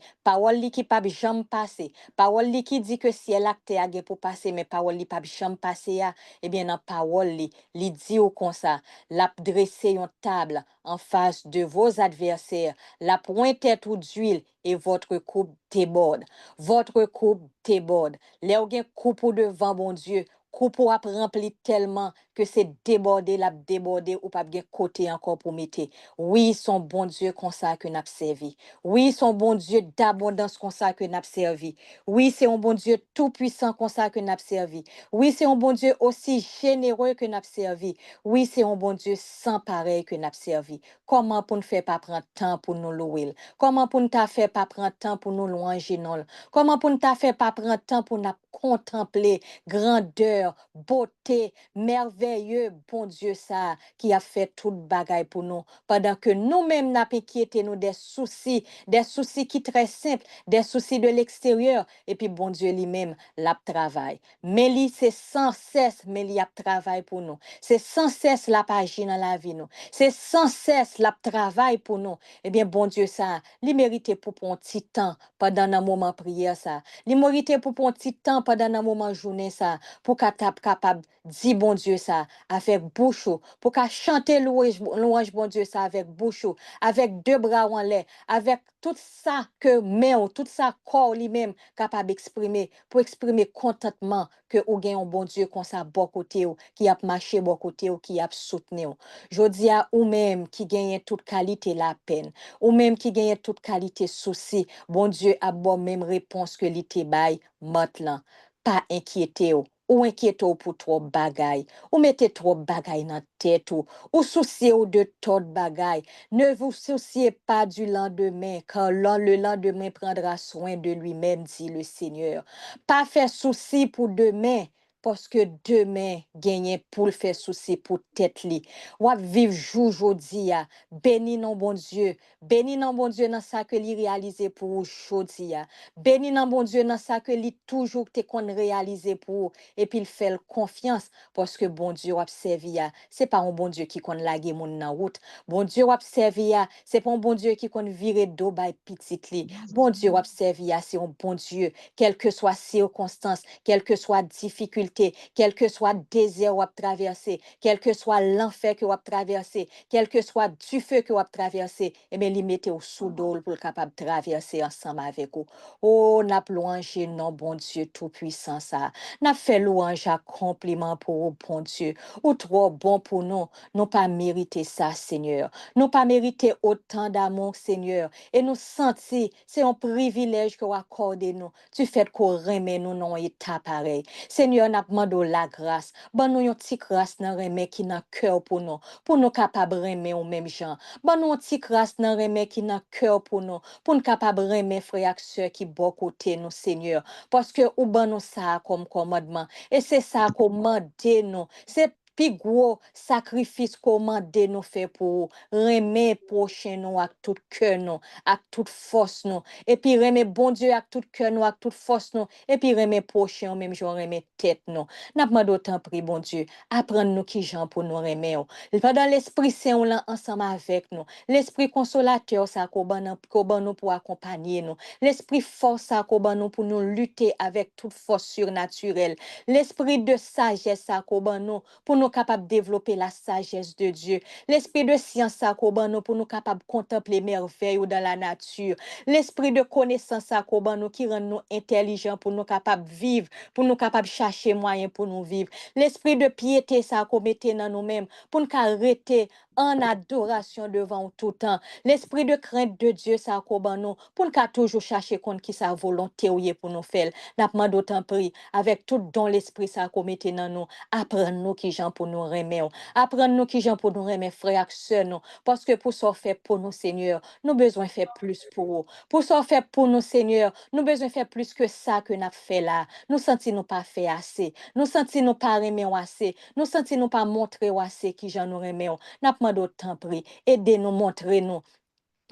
qui pas jamais passé, parole li qui dit que si elle acte a gen pour passer mais parole li pas jamais passé a, eh bien dans parole li dit ou comme ça, l'a dressé une table en face de vos adversaires, la pointe d'huile et votre coupe déborde. Votre coupe déborde. Les ou gen coupe ou devant, bon Dieu, coupe ou ap rempli tellement que c'est débordé, la débordé ou pas gen côté encore pour mettre. Oui, son bon Dieu comme ça que n'a servi. Oui, son bon Dieu d'abondance comme ça que n'a servi. Oui, c'est un bon Dieu tout puissant comme ça que n'a servi. Oui, c'est un bon Dieu aussi généreux que n'a servi. Oui, c'est un bon Dieu sans pareil que n'a servi. Comment pour ne faire pas prendre temps pour nous louer? Comment pour ne ta faire pas prendre temps pour nous louanger non? Comment pour ne ta faire pas prendre temps pour nous contempler grandeur, beauté, merveilleux bon Dieu ça qui a fait toute bagaille pour nous pendant que nous-mêmes n'a pas inquiété nous des soucis qui très simples, des soucis de l'extérieur et puis bon Dieu lui-même l'a travail. Mais lui c'est sans cesse mais il a travail pour nous. C'est sans cesse la page dans la vie nous. C'est sans cesse la travail pour nous. Eh bien bon Dieu ça, il mérite pour un petit temps pendant un moment prière ça. Il mérite pour un petit temps pendant un moment journée ça pour qu'à capable dire bon Dieu ça avec bouche pour qu'à chanter louange bon Dieu ça avec bouche avec deux bras en l'air avec tout ça que main tout ça corps lui-même capable d'exprimer pour exprimer contentement que ou gen un bon Dieu comme ça bon côté ou qui a marché bon côté ou qui a soutenu. Jodi a ou même qui gagne toute qualité la peine ou même qui gagne toute qualité souci bon Dieu a bon même réponse que li te bay maintenant. Pas inquiété ou inquiété pour trop bagay, ou mettez trop bagay dans tête ou souciez de trop bagay. Ne vous souciez pas du lendemain, car le lendemain prendra soin de lui-même, dit le Seigneur. Pas faire souci pour demain, parce que demain, gagner pour le faire souci pour tête li. Ou vivre jour jodi ya, béni non bon Dieu, béni non bon Dieu dans ça que li réaliser pour jodi ya. Béni non bon Dieu dans ça que li toujours te kon réaliser pour et puis il fait confiance parce que bon Dieu a servi ya. C'est pas un bon Dieu qui kon lage moun nan route. Bon Dieu a servi ya, c'est pas un bon Dieu qui kon vire do bay petit li. Bon Dieu a servi ya, c'est un bon Dieu, quelle que soit circonstance, quelle que soit difficulté, quel que soit désert ou a traversé, quel que soit l'enfer que ou a traversé, quel que soit du feu que ou a traversé, et bien, li mette au sous d'eau pour capable traverser ensemble avec vous. Oh, n'a louange non bon Dieu tout puissant ça. N'a fait louange à compliment pour vous, bon Dieu. Ou trop bon pour nous. Nous pas mérité ça, Seigneur. Nous pas mérité autant d'amour, Seigneur. Et nous sentir, c'est un privilège que vous accordez nous. Tu fais qu'on remet nous non état pareil. Seigneur, n'a demandé la grâce. Bon nous yon ti grâce nan remet qui nan cœur pour nous capable remet au même gens. Bon nous yon ti grâce nan remet qui nan cœur pour nous capable remet frère et sœur qui bon côté nous, Seigneur. Parce que ou ban nous ça comme commandement. Et c'est ça commande nous. C'est plus gros sacrifice commandé nous fait pour remet prochain nous avec tout cœur nous, avec toute force nous. Et puis remet bon Dieu avec tout cœur nous, avec toute force nous. Et puis remet prochain même jour remet tête nous. N'a pas d'autant pris bon Dieu, apprendre nous qui gens pour nous remettre. Pendant l'Esprit Saint là ensemble avec nous. L'Esprit consolateur ça qu'on ban nous pour accompagner nous. L'Esprit force ça qu'on ban nous pour nous lutter avec toute force surnaturelle. L'Esprit de sagesse ça qu'on ban nous pour nous capable développer la sagesse de Dieu. L'Esprit de science ça qu'on ban nous pour nous capable contempler merveilles dans la nature. L'Esprit de connaissance ça qu'on ban nous qui rend nous intelligents pour nous capable vivre, pour nous capable chercher moyen pour nous vivre. L'Esprit de piété ça qu'on mette dans nous-mêmes pour nous arrêter en adoration devant tout temps. L'esprit de crainte de Dieu, ça a nous, pour nous toujours chercher contre qui sa volonté ou pour nous faire. N'a pas d'autant pris, avec tout don l'esprit ça a mette dans nous, apprendre nous qui gens pour nous remettre. Apprendre nous qui gens pour nous remettre, frères et sœurs, nous. Parce que pour ça faire pour nous, Seigneur, nous besoin faire plus pour vous. Pour ça faire pour nous, Seigneur, nous besoin faire plus que ça que n'a fait là. Nous sentons nous pas fait assez. Nous sentons nous pas remettre assez. Nous sentons nous pas montrer assez qui gens nous remettre. N'a pas d'autant pris, aidez-nous, montrez-nous.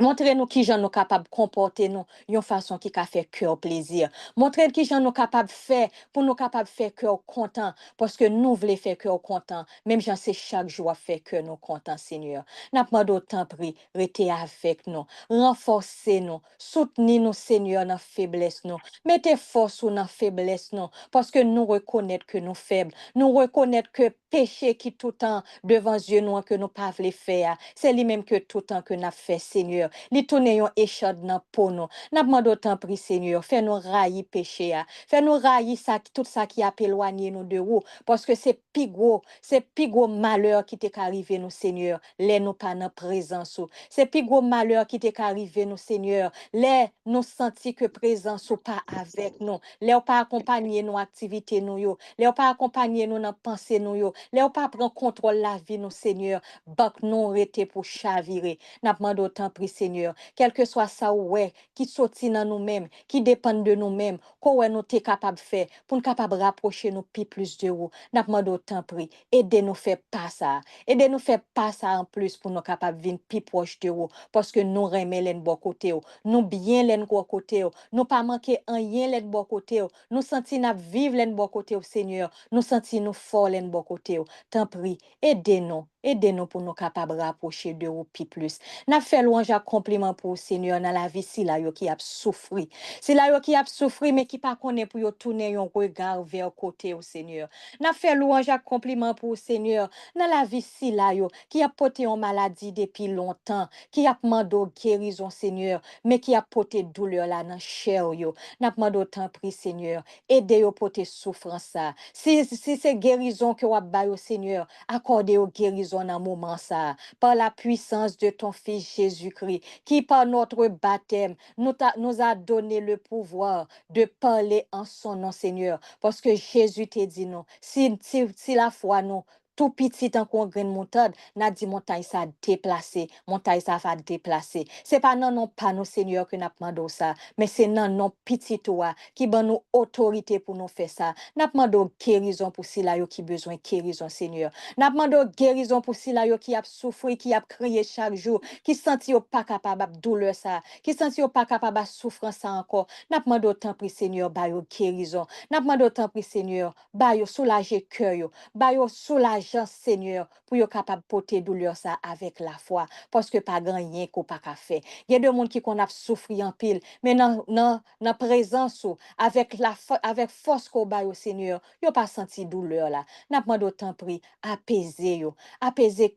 Montrez-nous qui j'en nous capable comporter nous une façon qui a fait cœur plaisir. Montrez qui j'en nous capable faire pour nous capable faire cœur content parce que nous voulons faire cœur content. Même j'en sais chaque jour faire cœur nous content Seigneur. N'a pas d'autant pris, restez avec nous, renforcez-nous, soutenez-nous Seigneur dans faiblesse nous. Mettez force sur dans faiblesse nous parce que nous reconnaître que nous faibles, nous reconnaître que péché qui tout temps devant Dieu nous que nous pas voulons faire, c'est lui même que tout temps que nous fait Seigneur. Seigneur. Li tourne yon échode nan pou nous. N'a demandé autant pri Seigneur, fais-nous railler péché a. Fais-nous railler ça tout ça qui a éloigné nous de vous parce que c'est pi gros malheur qui t'est arrivé nous Seigneur, les nous pas dans présence ou. C'est pi gros malheur qui t'est arrivé nous Seigneur, les nous senti que présence ou pas avec nous, les ou pas accompagner nos activités nous yo, les ou pas accompagner nous dans pensée nous yo, les ou pas prendre contrôle la vie nous Seigneur, bak nous rete pour chavirer. N'a demandé autant pri Seigneur, quel que soit ça ouais qui sorti dans nous-mêmes, qui dépend de nous-mêmes, qu'on nous t'es capable de faire pour nous capable rapprocher nous plus de vous. N'a demandé autant pri, aidez-nous faire pas ça. Aidez-nous faire pas ça en plus pour nous capable venir plus proche de vous parce que nous remet les bon côté ou. Nous bien les bon côté ou. Nous pas manquer rien les bon côté ou. Nous sentir n'a vivre les bon côté au Seigneur. Nous sentir nous fort les bon côté ou. Tant prie, aidez-nous. Aidez-nous pour nous capables rapprocher de vous plus. N'a fait louange à compliment pour le Seigneur dans la vie si là yo qui a souffri. Si là yo qui a souffri mais qui pas connaît pour yo tourner un regard vers côté au Seigneur. N'a fait louange à compliment pour le Seigneur dans la vie si là yo qui a porté en maladie depuis longtemps, qui a demandé guérison Seigneur, mais qui a porté douleur là dans chair yo. N'a demandé autant pri Seigneur, aidez yo porter souffrance ça. Si c'est guérison que ou ba yo Seigneur, accordez yo guérison dans moment ça par la puissance de ton fils Jésus-Christ qui par notre baptême nous a donné le pouvoir de parler en son nom Seigneur parce que Jésus t'a dit non si la foi non tout petit en qu'on grain montagne, n'a dit montagne ça déplacé, montagne ça va déplacer. C'est pas non pas nous Seigneur que n'a demandé ça, mais c'est non petit toi qui ban nous autorité pour nous faire ça. N'a demandé guérison pour si là yo qui besoin guérison Seigneur. N'a demandé guérison pour si là yo qui a souffert, qui a crié chaque jour, qui senti yo pas capable douleur ça, qui senti yo pas capable souffrance ça encore. N'a demandé autant pri Seigneur ba yo guérison. N'a demandé autant pri Seigneur ba yo soulager cœur yo. Ba yo soulager Seigneur pour yo capable porter douleur ça avec la foi parce que pas grand rien qu'on pas ka faire. Il y a des monde qui qu'on a souffri en pile mais dans présence ou avec avec force qu'on ba yo Seigneur, yo pas senti douleur là. N'a demandé autant pri apaiser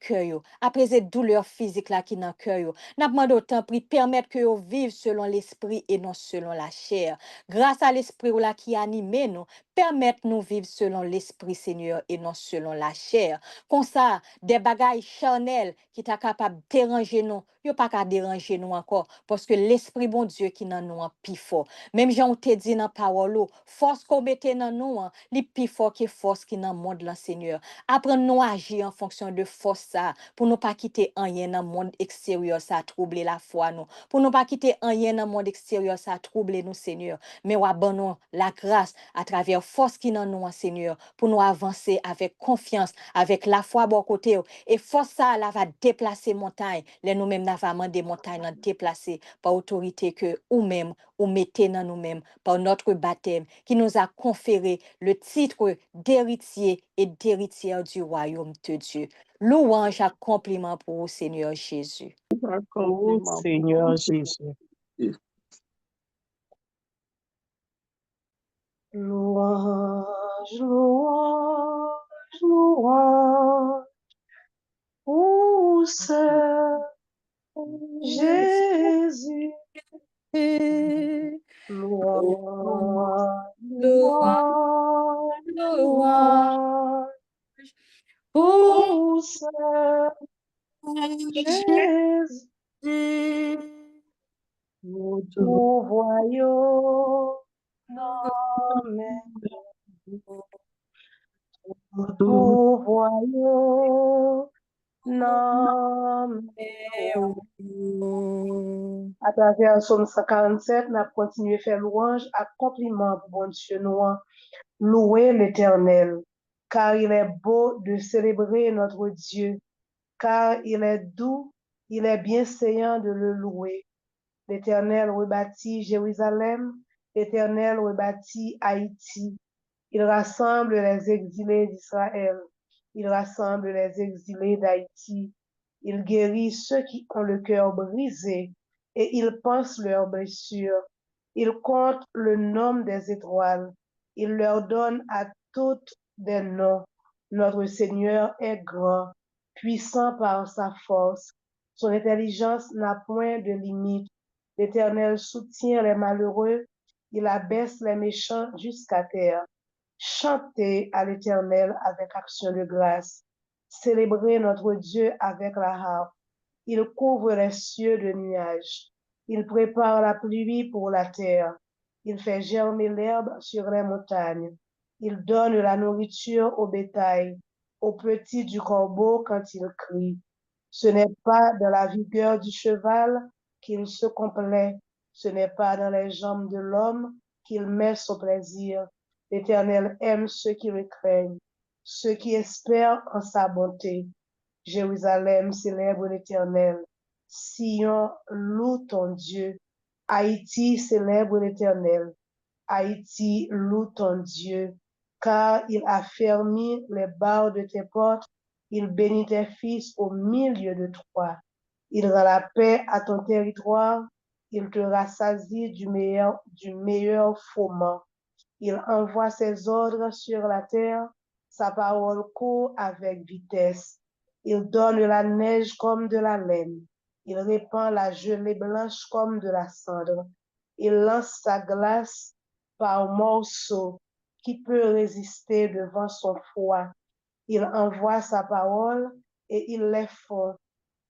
cœur yo, apaiser douleur physique là qui dans cœur yo. N'a demandé autant pri permettre que yo vive selon l'esprit et non selon la chair. Grâce à l'esprit là qui anime nous, permettre-nous vivre selon l'esprit, Seigneur, et non selon la chair. Comme ça, des bagailles charnelles qui t'a capable de déranger nous, yo pas qu'à déranger nous encore, parce que l'esprit bon Dieu qui dans nous en plus fort. Même Jean te dit dans parole, force qu'on mette dans nous, li plus fort que force qui dans le monde là, Seigneur. Apprendre nous à agir en fonction de force ça, pour nous pas quitter rien dans le monde extérieur ça troubler la foi nous. Pour nous pas quitter rien dans le monde extérieur ça troubler nous, Seigneur. Mais ou abandon la grâce à travers force qui dans nous, Seigneur, pour nous avancer avec confiance, avec la foi bon côté. Et force ça, là, va déplacer montagne. Les nous-mêmes, n'a va des montagnes à déplacer par autorité que ou-même, ou mettez dans nous-mêmes, par notre baptême, qui nous a conféré le titre d'héritier et d'héritière du royaume de Dieu. Louange à compliment pour vous, Seigneur Jésus. Un Oh compliment pour Seigneur nous. Jésus. Louange, louange, louange, ô Seigneur Jésus. Louange, louange, louange, ô Seigneur Jésus. Nous te voyons dans mes nous te voyons dans mes à travers le psaume 147, nous avons continué à faire louange, accomplissement pour bon Dieu nous, louer l'Éternel, car il est beau de célébrer notre Dieu, car il est doux, il est bienséant de le louer. L'Éternel rebâtit Jérusalem, l'Éternel rebâtit Haïti. Il rassemble les exilés d'Israël, il rassemble les exilés d'Haïti. Il guérit ceux qui ont le cœur brisé et il pense leurs blessures. Il compte le nombre des étoiles. Il leur donne à toutes des noms. Notre Seigneur est grand, puissant par sa force. Son intelligence n'a point de limite. L'Éternel soutient les malheureux, il abaisse les méchants jusqu'à terre. Chantez à l'Éternel avec action de grâce. Célébrez notre Dieu avec la harpe. Il couvre les cieux de nuages. Il prépare la pluie pour la terre. Il fait germer l'herbe sur les montagnes. Il donne la nourriture au bétail, aux petits du corbeau quand il crie. Ce n'est pas dans la vigueur du cheval qu'il se complaît. Ce n'est pas dans les jambes de l'homme qu'il met son plaisir. L'Éternel aime ceux qui le craignent, ceux qui espèrent en sa bonté. Jérusalem célèbre l'Éternel. Sion loue ton Dieu. Haïti célèbre l'Éternel. Haïti loue ton Dieu, car il a fermé les barres de tes portes. Il bénit tes fils au milieu de toi. Il rend la paix à ton territoire. Il te rassasie du meilleur foment. Il envoie ses ordres sur la terre. Sa parole court avec vitesse. Il donne la neige comme de la laine. Il répand la gelée blanche comme de la cendre. Il lance sa glace par morceaux. Qui peut résister devant son froid? Il envoie sa parole et il les fond.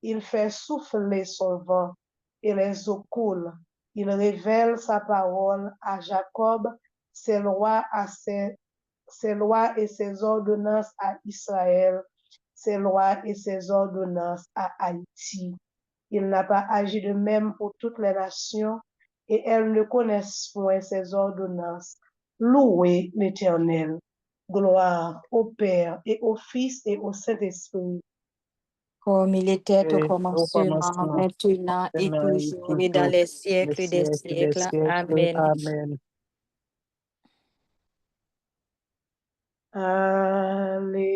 Il fait souffler son vent et les eaux coulent. Il révèle sa parole à Jacob, ses lois et ses ordonnances à Israël, ses lois et ses ordonnances à Haïti. Il n'a pas agi de même pour toutes les nations et elles ne connaissent point ses ordonnances. Louez l'Éternel. Gloire au Père et au Fils et au Saint-Esprit. Comme il était au Et au commencement, commencement, maintenant et maintenant et toujours et dans toujours, les les siècles des siècles des siècles. siècles. Amen. Amen. Alléluia.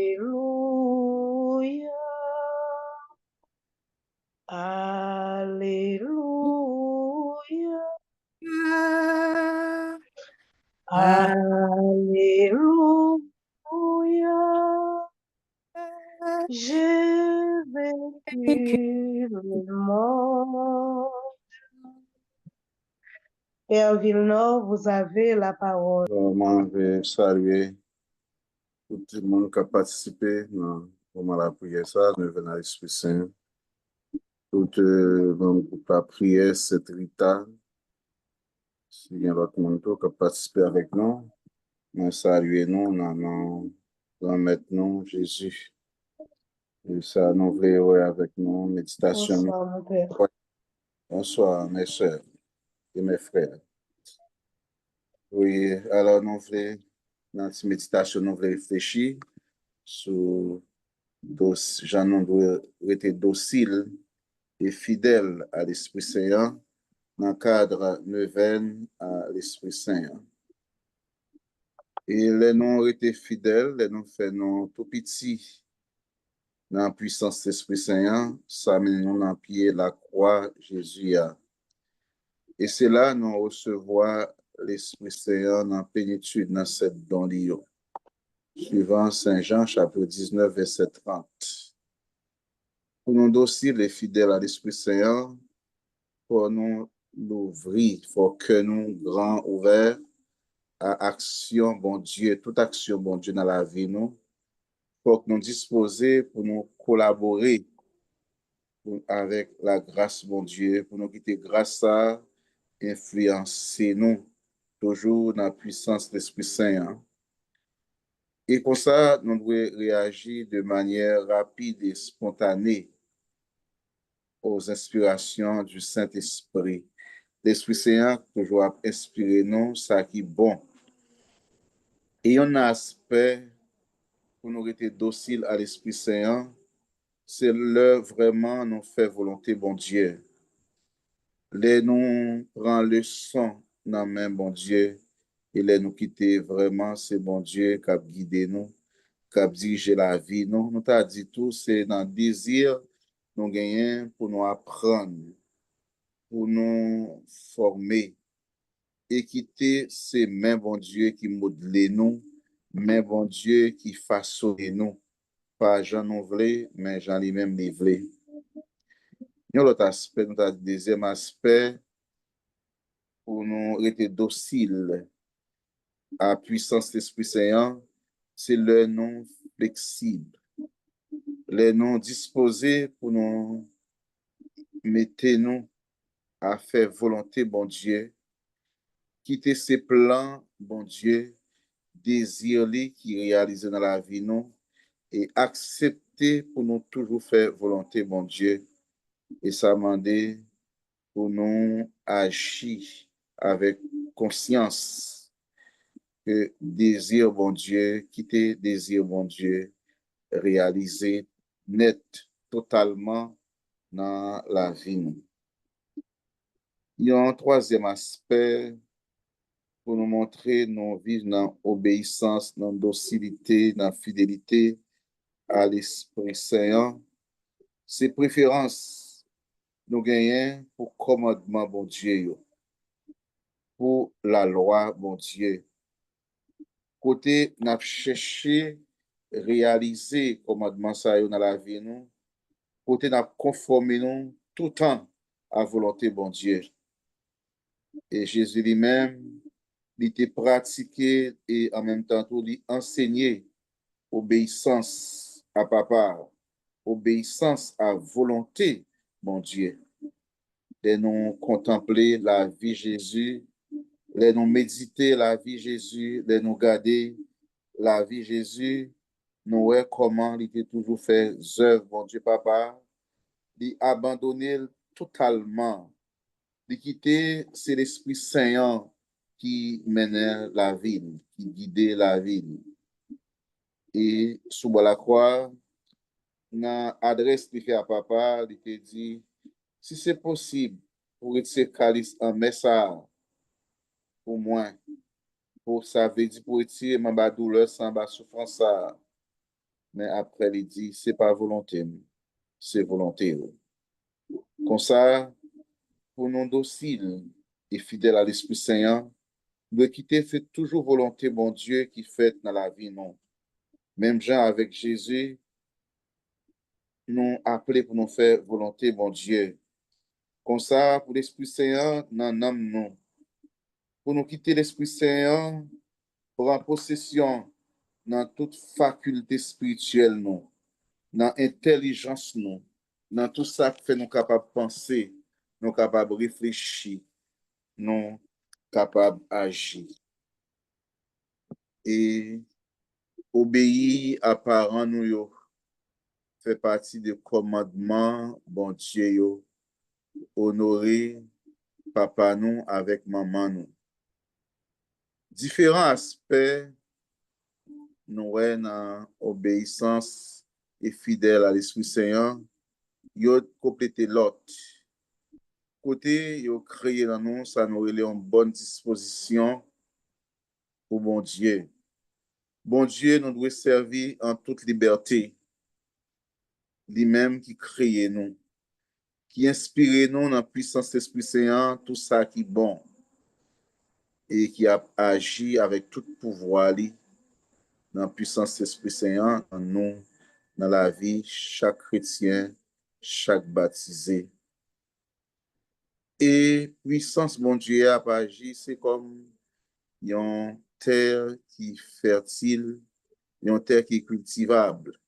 Alléluia. Alléluia. J'ai vaincu le monde. Père Villeneuve, vous avez la parole. Moi, je vais saluer tout le monde qui a participé dans la prière, ça, nous venons à l'Esprit Saint. Tout le monde qui a prié, c'est Rita. S'il y a d'autres monde qui a participé avec nous, nous saluons nous, dans maintenant Jésus. Et ça, nous voulons avec nous, méditation. Bonsoir, mon Père. Bonsoir, mes soeurs et mes frères. Oui, alors nous voulons, dans cette méditation, nous voulons réfléchir sur Jean nous doit être docile et fidèle à l'Esprit Saint dans le cadre neuvaine à l'Esprit Saint. Et les noms étaient fidèles, les noms fait non tout petit dans la puissance de l'Esprit Saint, ça mène nous dans pied la croix Jésus a. Et c'est là nous recevons l'Esprit Saint dans plénitude dans cette don Lyon. Suivant Saint Jean chapitre 19 verset 30. Pour nous dociles et fidèles à l'Esprit Saint, pour nous l'ouvrir, faut que nous grands ouverts à action, bon Dieu, toute action, bon Dieu, dans la vie, nous, pour que nous disposer pour nous collaborer avec la grâce, bon Dieu, pour nous quitter grâce à influencer nous, toujours dans la puissance de l'Esprit Saint. Et pour ça, nous devons réagir de manière rapide et spontanée aux inspirations du Saint-Esprit. L'Esprit Saint toujours inspiré nous, ça qui est bon. Et un aspect pour nous être dociles à l'Esprit Saint, c'est le vraiment nous faire volonté, bon Dieu. Les nous prend le son dans main, bon Dieu, et les nous quitter vraiment, c'est bon Dieu qui a guidé nous, qui a dirigé la vie. Nous t'a dit tout, c'est dans le désir nous gagnons pour nous apprendre, pour nous former, et quitter ces mêmes bon Dieu qui modelent nous, mais bon Dieu qui façonne nous, pas Jean nous voulons, mais Jean lui-même les voulait. Yon l'autre aspect, notre deuxième aspect, pour nous rester dociles à la puissance de l'Esprit Saint, c'est le non flexible, le non disposé pour nous mettre nous à faire volonté, bon Dieu, quitter ses plans, bon Dieu, désir qui réalise dans la vie, nous, et accepter pour nous toujours faire volonté, bon Dieu, et ça demander pour nous agir avec conscience que désir, bon Dieu, quitter désir, bon Dieu, réaliser net, totalement dans la vie. Nous. Il y a un troisième aspect pour nous montrer nous vivre dans obéissance, dans docilité, dans fidélité à l'Esprit Saint. C'est préférences nous gagnons pour commandement, bon Dieu, pour la loi, bon Dieu. Côté, n'a cherché réaliser commandement ça dans la vie, nous. Côté, n'a conformé nous tout le temps à volonté, bon Dieu. Et Jésus lui-même, il était pratiqué et en même temps, il enseigné obéissance à papa, obéissance à volonté, mon Dieu. De nous contempler la vie Jésus, de nous méditer la vie Jésus, de nous garder la vie Jésus, nous voyons comment il était toujours fait œuvre, mon Dieu papa, il abandonner totalement, il quitter, c'est l'Esprit Saint qui menait la ville, qui guidait la ville. Et sous la croix, dans l'adresse qu'il fait à papa, il te dit, si c'est possible, pour retirer calice en message, pour moi, pour ça veut dire pour retirer ma douleur sans ma souffrance. Mais après, il dit, c'est pas volonté, c'est volonté. Comme ça, pour nous dociles et fidèles à l'Esprit Saint, de quitter fait toujours volonté, bon Dieu, qui fait dans la vie, non. Même gens avec Jésus, nous appelés pour nous faire volonté, bon Dieu. Comme ça, pour l'Esprit Saint, non, non, non. Pour nous quitter l'Esprit Saint, pour en possession dans toute faculté spirituelle, nous, dans intelligence, nous, dans tout ça qui fait nous capables de penser, nous capables de réfléchir, nous capables d'agir. Et obéir à parents, nous, yo, fait partie des commandements, bon Dieu, yo, honorer papa nous avec maman nous. Différents aspects nous dans obéissance et fidèle à l'Esprit Saint, yo complété l'autre. Côté yo créé dans nous, ça nous relève en bonne disposition pour bon Dieu. Bon Dieu nous doit servir en toute liberté. Lui-même qui crée nous, qui inspire nous dans la puissance de l'Esprit Saint, tout ça qui est bon et qui a agi avec tout pouvoir dans la puissance de l'Esprit Saint en nous, dans la vie, chaque chrétien, chaque baptisé. Et puissance, mon Dieu, a agi, c'est comme une terre qui est fertile, une terre qui est cultivable,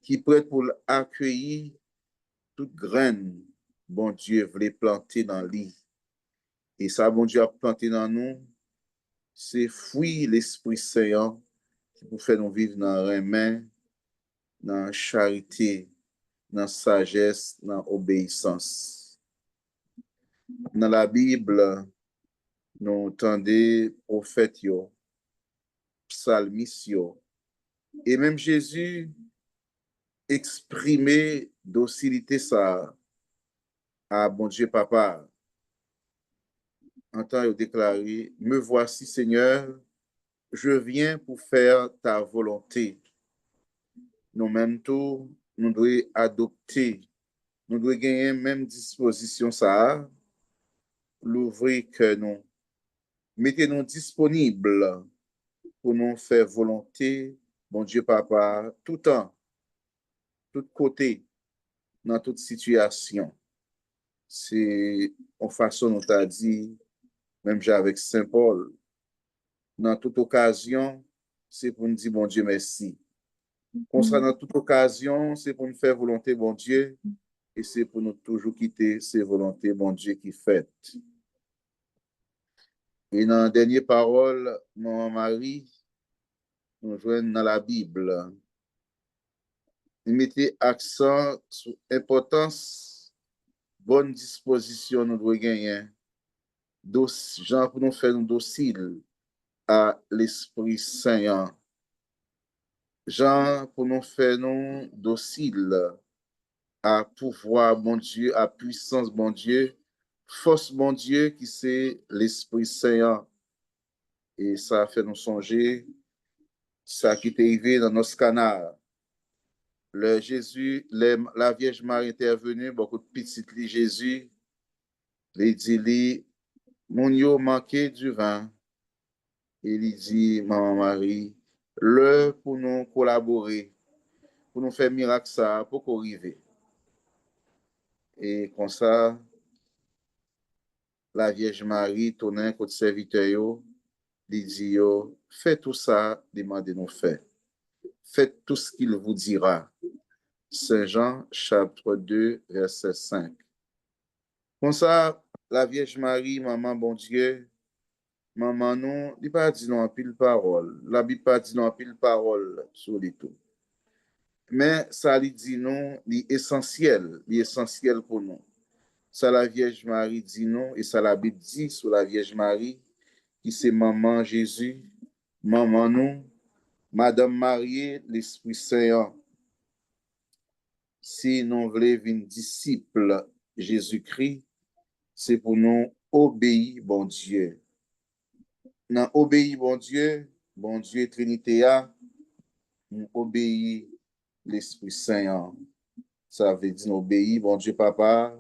qui est prête pour accueillir toute graine, bon Dieu, voulait planter dans l'île. Et ça, bon Dieu, a planté dans nous, c'est fruit l'Esprit Saint qui peut faire nous vivre dans la dans charité, dans sagesse, dans obéissance. Dans la Bible, nous entendons prophètes, psalmistes, et même Jésus exprimait docilité ça à bon Dieu papa. En temps, il déclaré, me voici Seigneur, je viens pour faire ta volonté. Nous-mêmes tout, nous devons adopter, nous devons gagner même disposition ça, l'ouvrir que nous. Mettez-nous disponibles pour nous faire volonté, bon Dieu papa, tout temps, tout côté, dans toute situation. c'est en façon dont t'as dit, même j'ai avec Saint Paul, dans toute occasion, c'est pour nous dire bon Dieu merci. Concernant toute occasion, c'est pour nous faire volonté bon Dieu et c'est pour nous toujours quitter ces volontés bon Dieu qui fait. Et dans la dernière parole, mon mari, nous joignons dans la Bible. Il mettait accent sur l'importance, bonne disposition nous devons gagner, genre pour nous faire nous dociles à l'Esprit Saint, genre pour nous faire nous dociles à pouvoir bon Dieu, à puissance bon Dieu, force bon Dieu qui c'est l'Esprit Saint. Et ça fait nous songer, ça qui est arrivé dans notre canard. Le Jésus, la Vierge Marie intervenue, beaucoup de petites Jésus, les dit, mon yo manqué du vin. Et il dit, Maman Marie, le pour nous collaborer, pour nous faire miracle ça, pour qu'on arrive. Et comme ça, la Vierge Marie tournait contre serviteur, il dit, faites tout ça, demandez-nous faire. Faites tout ce qu'il vous dira. Saint Jean, chapitre 2, verset 5. Comme ça, la Vierge Marie, maman bon Dieu, maman non, il pas dit non en pile parole. La Bible pas dit non en pile parole sur les tout. Mais ça lui dit non, l'essentiel pour nous. Ça la Vierge Marie dit non, et ça la Bible dit sur la Vierge Marie, qui c'est maman Jésus, maman nous, Madame Marie, l'Esprit Saint. Si nous voulons être disciples Jésus-Christ, c'est pour nous obéir, bon Dieu. Dans obéir, bon Dieu Trinité, nous obéir l'Esprit Saint. Ça veut dire nous obéir, bon Dieu Papa,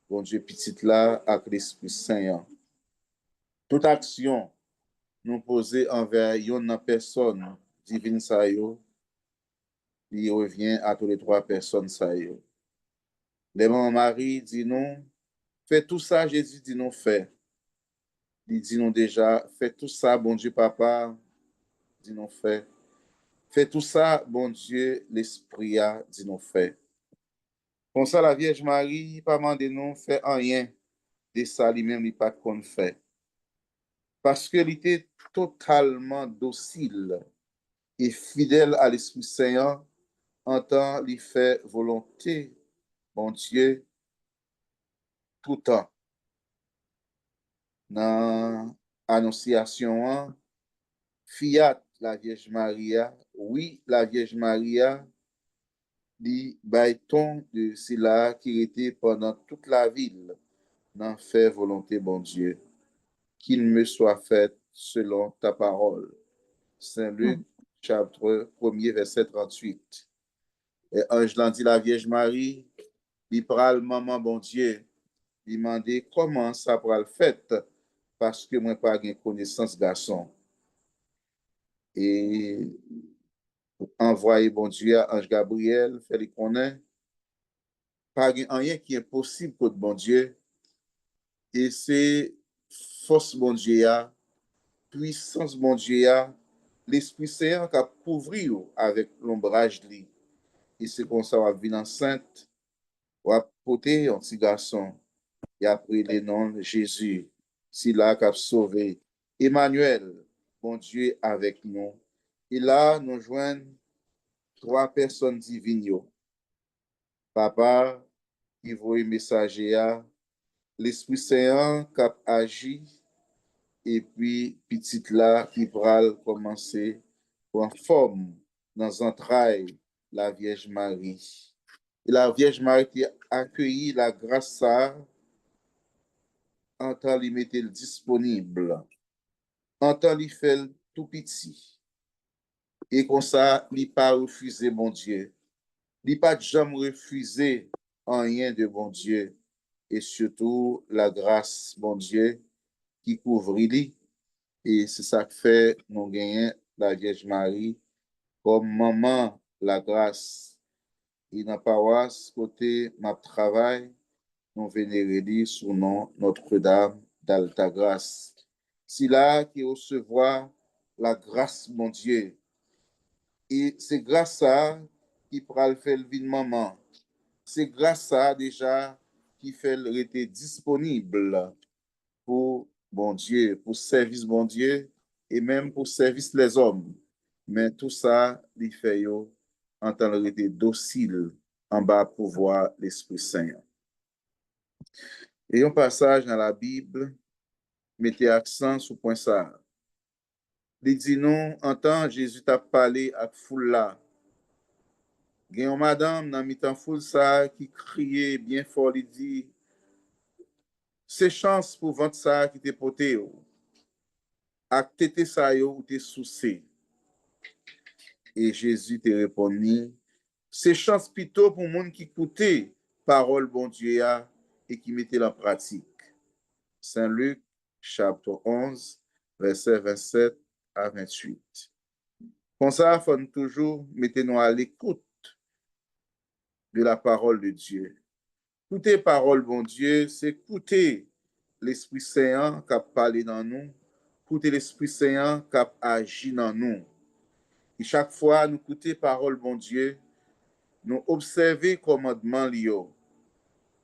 bon Dieu Petit là, avec l'Esprit Saint. Toute action nous poser envers une personne divine, ça il revient à toutes les trois personnes, ça y est. Les mamans Marie dit non, fais tout ça, Jésus dit non, fais. Il dit non déjà, fais tout ça, bon Dieu Papa, dit non, fais. Fais tout ça, bon Dieu, l'Esprit a dit non, fais. Comme ça, la Vierge Marie, pas mandé non, fait rien de ça, lui-même, il pas qu'on fait. Parce qu'il était totalement docile et fidèle à l'Esprit Saint, en temps, il fait volonté, bon Dieu, tout temps. Dans l'Annonciation, fiat la Vierge Maria, oui, la Vierge Maria, dit bâton de cela qui était pendant toute la ville, d'en faire volonté, bon Dieu, qu'il me soit fait selon ta parole. Saint Luc, chapitre 1er, verset 38. Et ange l'a dit la Vierge Marie, il pral maman, bon Dieu, il m'a dit comment ça pral fait, parce que moi pas de connaissance garçon. Et envoyé bon Dieu à Ange Gabriel, fait les connaître, pas rien qui est possible pour bon Dieu, et c'est force bon Dieu, puissance bon Dieu, l'Esprit Saint qui a couvert avec l'ombrage de lui. Et c'est comme ça, on va venir enceinte, on va porter un petit garçon, et après le nom de Jésus, c'est là qu'a sauvé Emmanuel, bon Dieu avec nous. Et là, nous joignons trois personnes divines. Papa, qui voit messager, l'Esprit Saint qui a agi, et puis petite là qui va commencer en forme dans l'entraille la Vierge Marie. Et la Vierge Marie qui a accueilli la grâce en temps lui mettre disponible, en temps lui fait tout petit. Et comme ça, il pas refusé mon Dieu. Il pas jamais refusé en rien de bon Dieu. Et surtout la grâce, bon Dieu, qui couvre lui. Et c'est ça que fait nous gagner la Vierge Marie comme maman la grâce. Et dans la paroisse, côté ma travail, nous vénérer sous nom Notre-Dame d'Altagrace. C'est là qui recevoir la grâce, mon Dieu. Et c'est grâce à ça qui pral faire le vie de maman. C'est grâce à ça déjà qui fait le été disponible pour bon Dieu, pour service bon Dieu et même pour service les hommes. Mais tout ça, il fait en tant que docile en bas pour voir l'Esprit Saint. Et un passage dans la Bible, mettez accent sur point ça. Il dit non, en temps Jésus t'a parlé à foule là. Il y a une madame dans mi-temps foule ça qui criait bien fort, il dit, c'est chance pour vendre ça qui t'est poté. Ak tete sa yo ou te souci. Et Jésus te répondit, c'est chance plutôt pour monde qui écoutait parole bon Dieu et qui mettait en pratique. Saint Luc, chapitre 11, verset 27 à 28. Comme ça, il faut toujours mettre nous à l'écoute de la parole de Dieu. Écouter parole bon Dieu, c'est écouter l'Esprit Saint qui a parlé dans nous, écouter l'Esprit Saint qui a agi dans nous. Et chaque fois, nous écouter parole bon Dieu, nous observer commandement lio,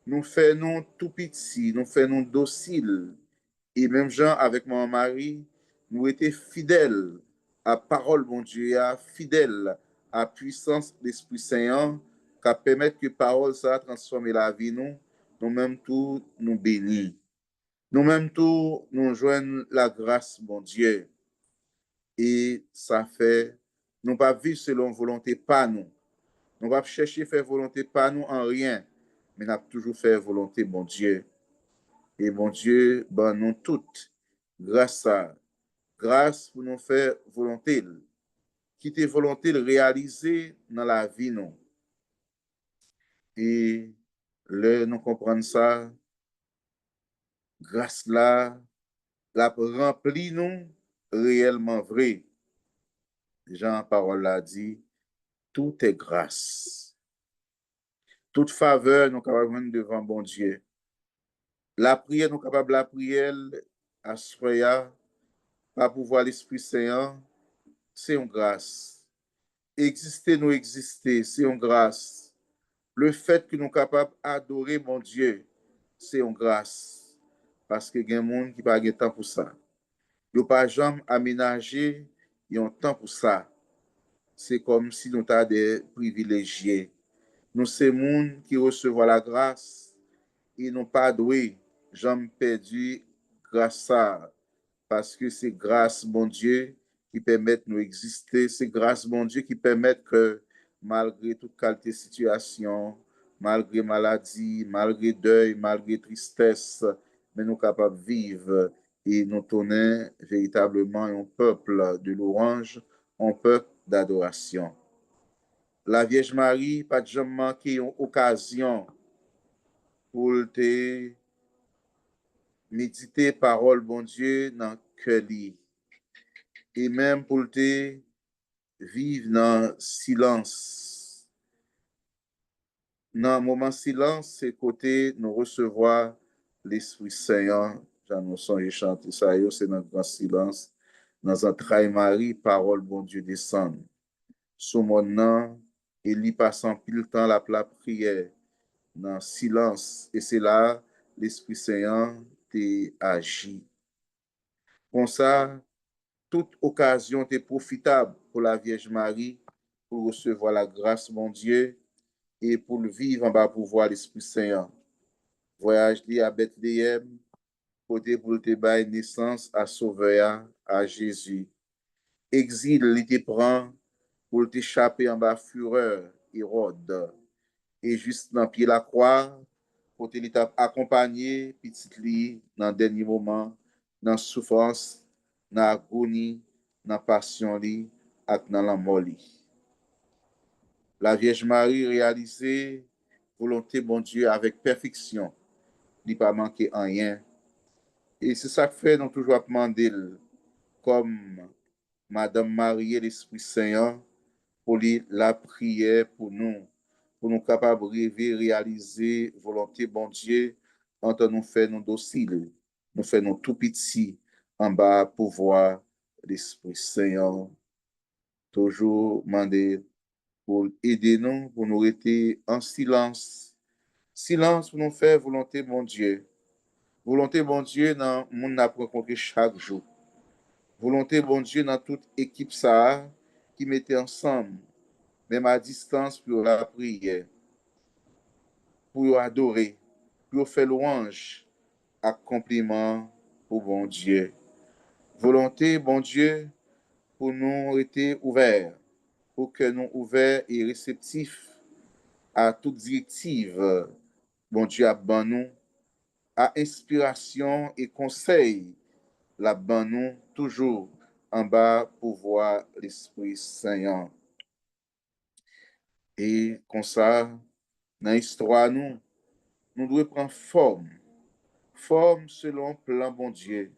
nous faisons tout petit, nous faisons docile. Et même Jean avec mon mari, nous étions fidèles à parole bon Dieu, fidèles à puissance de l'Esprit Saint, qui permet que parole ça transforme la vie nous même tout nous bénir. Nous même tout nous joignent la grâce bon Dieu. Et ça fait, nous pas vivre selon volonté pas nous. Nous pas chercher faire volonté pas nous en rien, mais nous toujours faire volonté bon Dieu. Et bon Dieu, ben nous toutes, grâce pour nous faire volonté, quitter volonté réaliser dans la vie nous. Et là, nous comprenons ça, grâce là, la remplit nous réellement vrai. Jean parole l'a dit, tout est grâce. Toute faveur nous capables devant bon Dieu. La prière nous capables la prière à soya pas pouvoir l'Esprit Saint, c'est une grâce. Exister nous exister, c'est une grâce. Le fait que nous sommes capables d'adorer mon Dieu, c'est une grâce. Parce que il y a des gens qui n'ont pas de temps pour ça. Ils n'ont pas jamais aménagé, ils ont temps pour ça. C'est comme si nous étions des privilégiés. Nous sommes des gens qui reçoivent la grâce et n'ont pas doué, jamais perdu grâce à, parce que c'est grâce, mon Dieu, qui permet de nous exister. C'est grâce, mon Dieu, qui permet que, malgré toute qualité de situation, malgré maladie, malgré deuil, malgré tristesse, mais nous sommes capables de vivre et nous tourner véritablement un peuple de louange, un peuple d'adoration. La Vierge Marie, pas de jamais manqué une occasion pour te méditer parole, bon Dieu, dans le cœur. Et même pour te vivre dans le silence. Dans le moment silence, c'est côté nous recevoir l'Esprit Saint. J'en nous songe chanter ça, c'est dans le grand silence. Dans un trail Marie, parole, bon Dieu, descend. Sous mon nom, il y passe en pile temps la prière dans le silence. Et c'est là l'Esprit Saint agi. Comme ça, toute occasion est profitable pour la Vierge Marie pour recevoir la grâce, mon Dieu, et pour le vivre en bas pour voir l'Esprit Saint. Voyage à Bethléem, côté pour te bailler naissance à Sauveur, à Jésus. Exil, il te prend pour t'échapper en bas fureur, Hérode. Et juste dans pied la croix, pour te accompagner, petit lit, dans le dernier moment, dans la souffrance, dans l'agonie, dans la passion, et dans la mort. La Vierge Marie réalisait volonté bon Dieu avec perfection. Il n'a pas manqué en rien. Et c'est ça que fait, nous toujours demander, comme Madame Marie et l'Esprit Saint, pour la prière pour nous capables de rêver, réaliser volonté bon Dieu entend nous faire nous dociles, nous faire nous tout petits en bas pour voir l'Esprit Saint, toujours demander pour aider nous, pour nous rester en silence. Silence pour nous faire volonté, mon Dieu. Volonté, bon Dieu, dans le monde qu'on rencontre chaque jour. Volonté, bon Dieu, dans toute équipe ça qui mettait ensemble, même à distance, pour la prière, pour adorer, pour faire louange, accomplissement pour bon Dieu. Volonté, bon Dieu, pour nous être ouverts, pour que nous ouverts et réceptifs à toute directive, bon Dieu, à nous, à inspiration et conseil, la nous toujours en bas pour voir l'Esprit Saint. Et comme ça, dans l'histoire, nous devons prendre forme selon plan bon Dieu,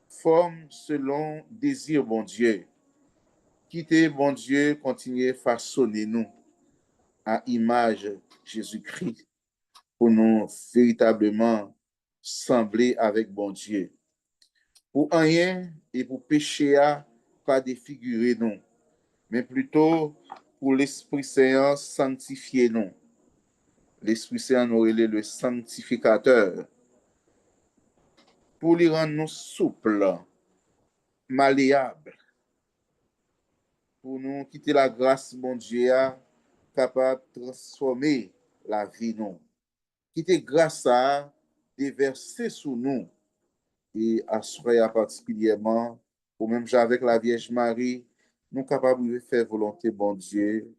forme selon désir bon Dieu. Quitter bon Dieu, continuer à façonner nous à image Jésus-Christ pour nous véritablement sembler avec bon Dieu. Pour rien et pour pécher à pas défigurer nous, mais plutôt pour l'Esprit Saint sanctifier nous. L'Esprit Saint nous est le sanctificateur pour lui rendre nous souples, malléables, pour nous quitter la grâce, mon Dieu, capable de transformer la vie nous. Quitter grâce à déverser sur nous et assurer particulièrement, ou même avec la Vierge Marie, nous capables de faire volonté, bon Dieu,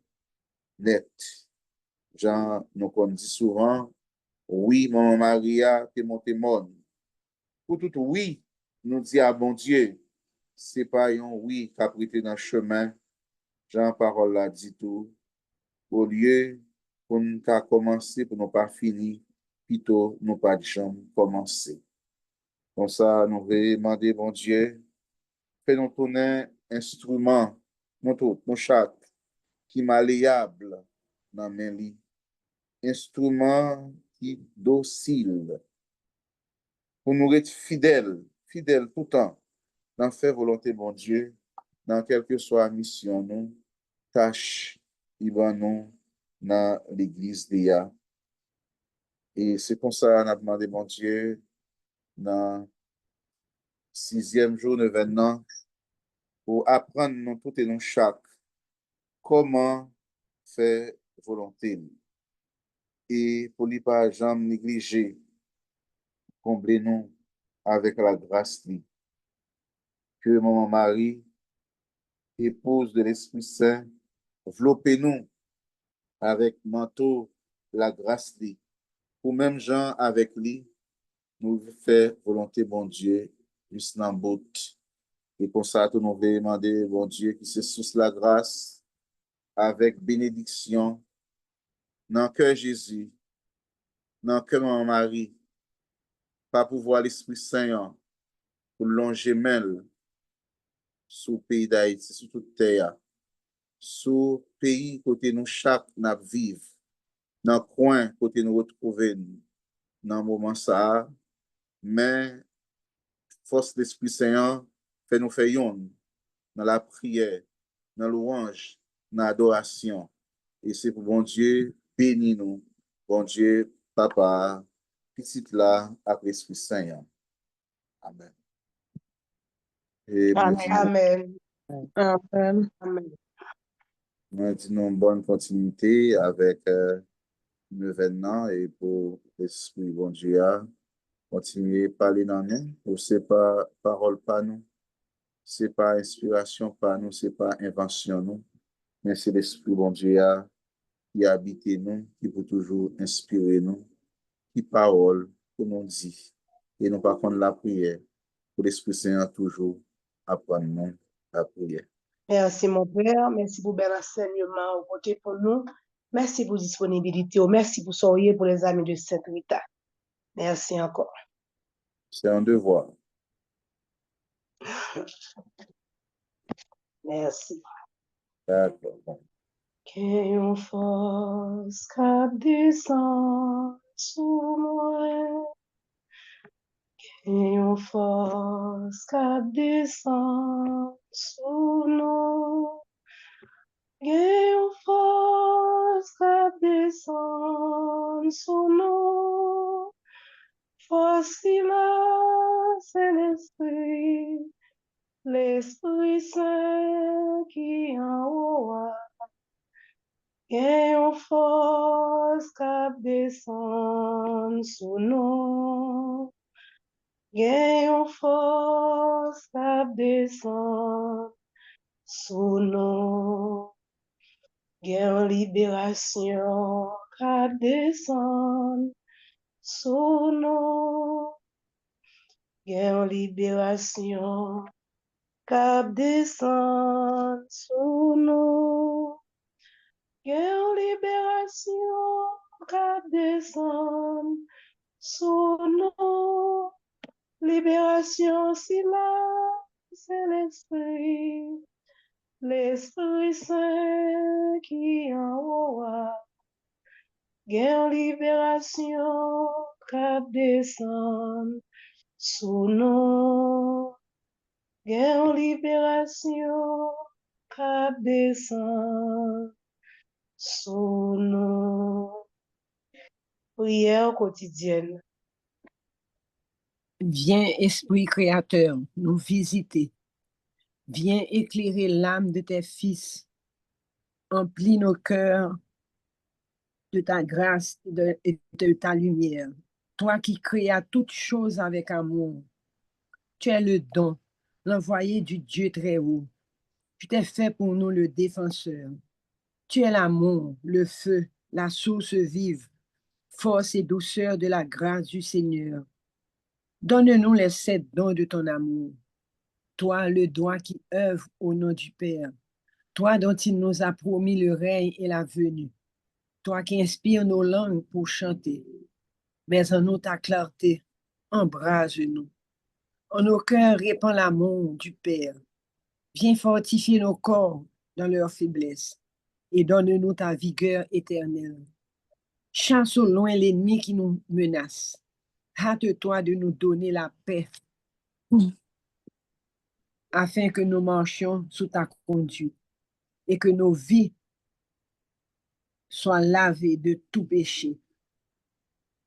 net. Jean, nous comme dit souvent, oui, maman Maria, t'es mon témoin. Pour tout oui, nous dit à bon Dieu, c'est pas un oui qui a prêté dans le chemin. Jean parole l'a dit tout. Au lieu pour nous pas commencer, pour nous pas finir, plutôt nous pas de jamais commencer. Comme ça, nous vais demander bon Dieu, fais-nous tourner instrument, nous chaque, qui est malléable dans mes lits. Instrument qui docile pour nous être fidèles tout le temps, dans faire volonté, bon Dieu, dans quelle que soit la mission, nous, tâche, nous, dans l'église d'Ia. Et c'est comme ça qu'on a demandé, bon Dieu, dans 6e jour de événement, pour apprendre nous tout et nous chaque, comment faire volonté. Et pour ne pas jamais négliger, combler nous avec la grâce que maman Marie, épouse de l'Esprit Saint, enveloppez-nous avec manteau la grâce pour même gens avec lui, nous faire volonté, bon Dieu, juste dans bout. Et pour ça, nous nous demander, bon Dieu, qui se sous la grâce, avec bénédiction, dans le cœur Jésus, dans le cœur maman Marie, pas pour voir l'Esprit Saint, pour longer mêle sous le pays d'Haïti, sous toute terre, sous le pays côté nous chaque n'a vivre, dans le coin côté nous retrouver dans le moment ça, mais force de l'Esprit Saint fait nous faire yon dans la prière, dans la louange, dans l'adoration. Et c'est pour bon Dieu, bénis nous, bon Dieu, Papa, petit là, avec l'Esprit Saint. Amen. Et Amen. Amen. Amen. nous disons bonne continuité avec l'événement et pour l'Esprit, bon Dieu, continuer à parler dans nous, c'est pas parole pas nous, c'est pas inspiration pas nous, c'est pas invention nous, mais c'est l'Esprit, bon Dieu, qui habite nous, qui peut toujours inspirer nous, qui parole pour nous dit, et non pas contre la prière, pour l'Esprit Saint toujours apprendre nous la prière. Merci, mon Père. Merci pour bel enseignement au côté pour nous. Merci pour disponibilité. Merci pour sourire pour les amis de Saint-Rita. Merci encore. C'est un devoir. Merci. D'accord. Que yon force cap descend sous moi. Et une force qui descend sous nous. Et une force qui descend sous nous. Voici là, c'est l'Esprit Saint qui en haut. Et une force qui descend sous nous. Et une force qui descend sous nous. Et une libération qui descend sous nous. Et une libération qui descend sous nous. Et une libération qui descend sous nous. Libération, si là, c'est l'Esprit Saint qui en haut. Guerre, libération, qui descend sous nous. Guerre, libération, qui descend sous nous. Prière quotidienne. Viens, Esprit Créateur, nous visiter. Viens éclairer l'âme de tes fils. Emplis nos cœurs de ta grâce et de ta lumière. Toi qui créas toutes choses avec amour. Tu es le don, l'envoyé du Dieu très haut. Tu t'es fait pour nous le défenseur. Tu es l'amour, le feu, la source vive, force et douceur de la grâce du Seigneur. Donne-nous les 7 dons de ton amour. Toi, le doigt qui œuvre au nom du Père. Toi dont il nous a promis le règne et la venue. Toi qui inspires nos langues pour chanter. Mais en nous ta clarté, embrase-nous. En nos cœurs répand l'amour du Père. Viens fortifier nos corps dans leur faiblesse et donne-nous ta vigueur éternelle. Chasse au loin l'ennemi qui nous menace. Hâte-toi de nous donner la paix afin que nous marchions sous ta conduite et que nos vies soient lavées de tout péché.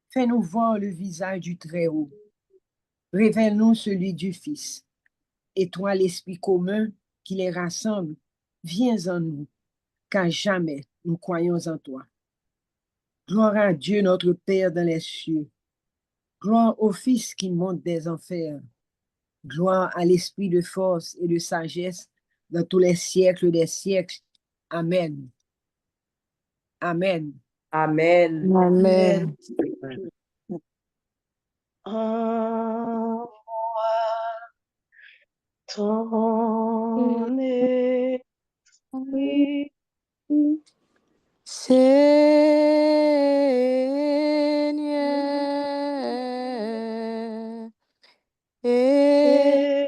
Fais-nous voir le visage du Très-Haut. Révèle-nous celui du Fils. Et toi, l'Esprit commun qui les rassemble, viens en nous, car jamais nous croyons en toi. Gloire à Dieu notre Père dans les cieux. Gloire au Fils qui monte des enfers. Gloire à l'Esprit de force et de sagesse dans tous les siècles des siècles. Amen. Amen. Amen. Amen. Envoie ton esprit. Seigneur, et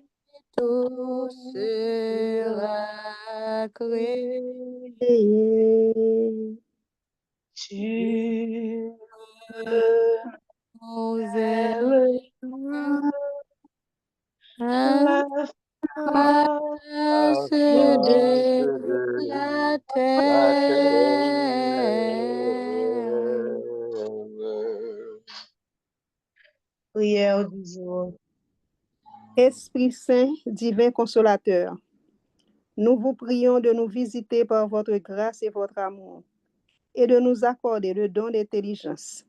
tout sera créé. Tu Nous es le la face de la terre. prière du jour. Esprit Saint, divin consolateur, nous vous prions de nous visiter par votre grâce et votre amour et de nous accorder le don d'intelligence,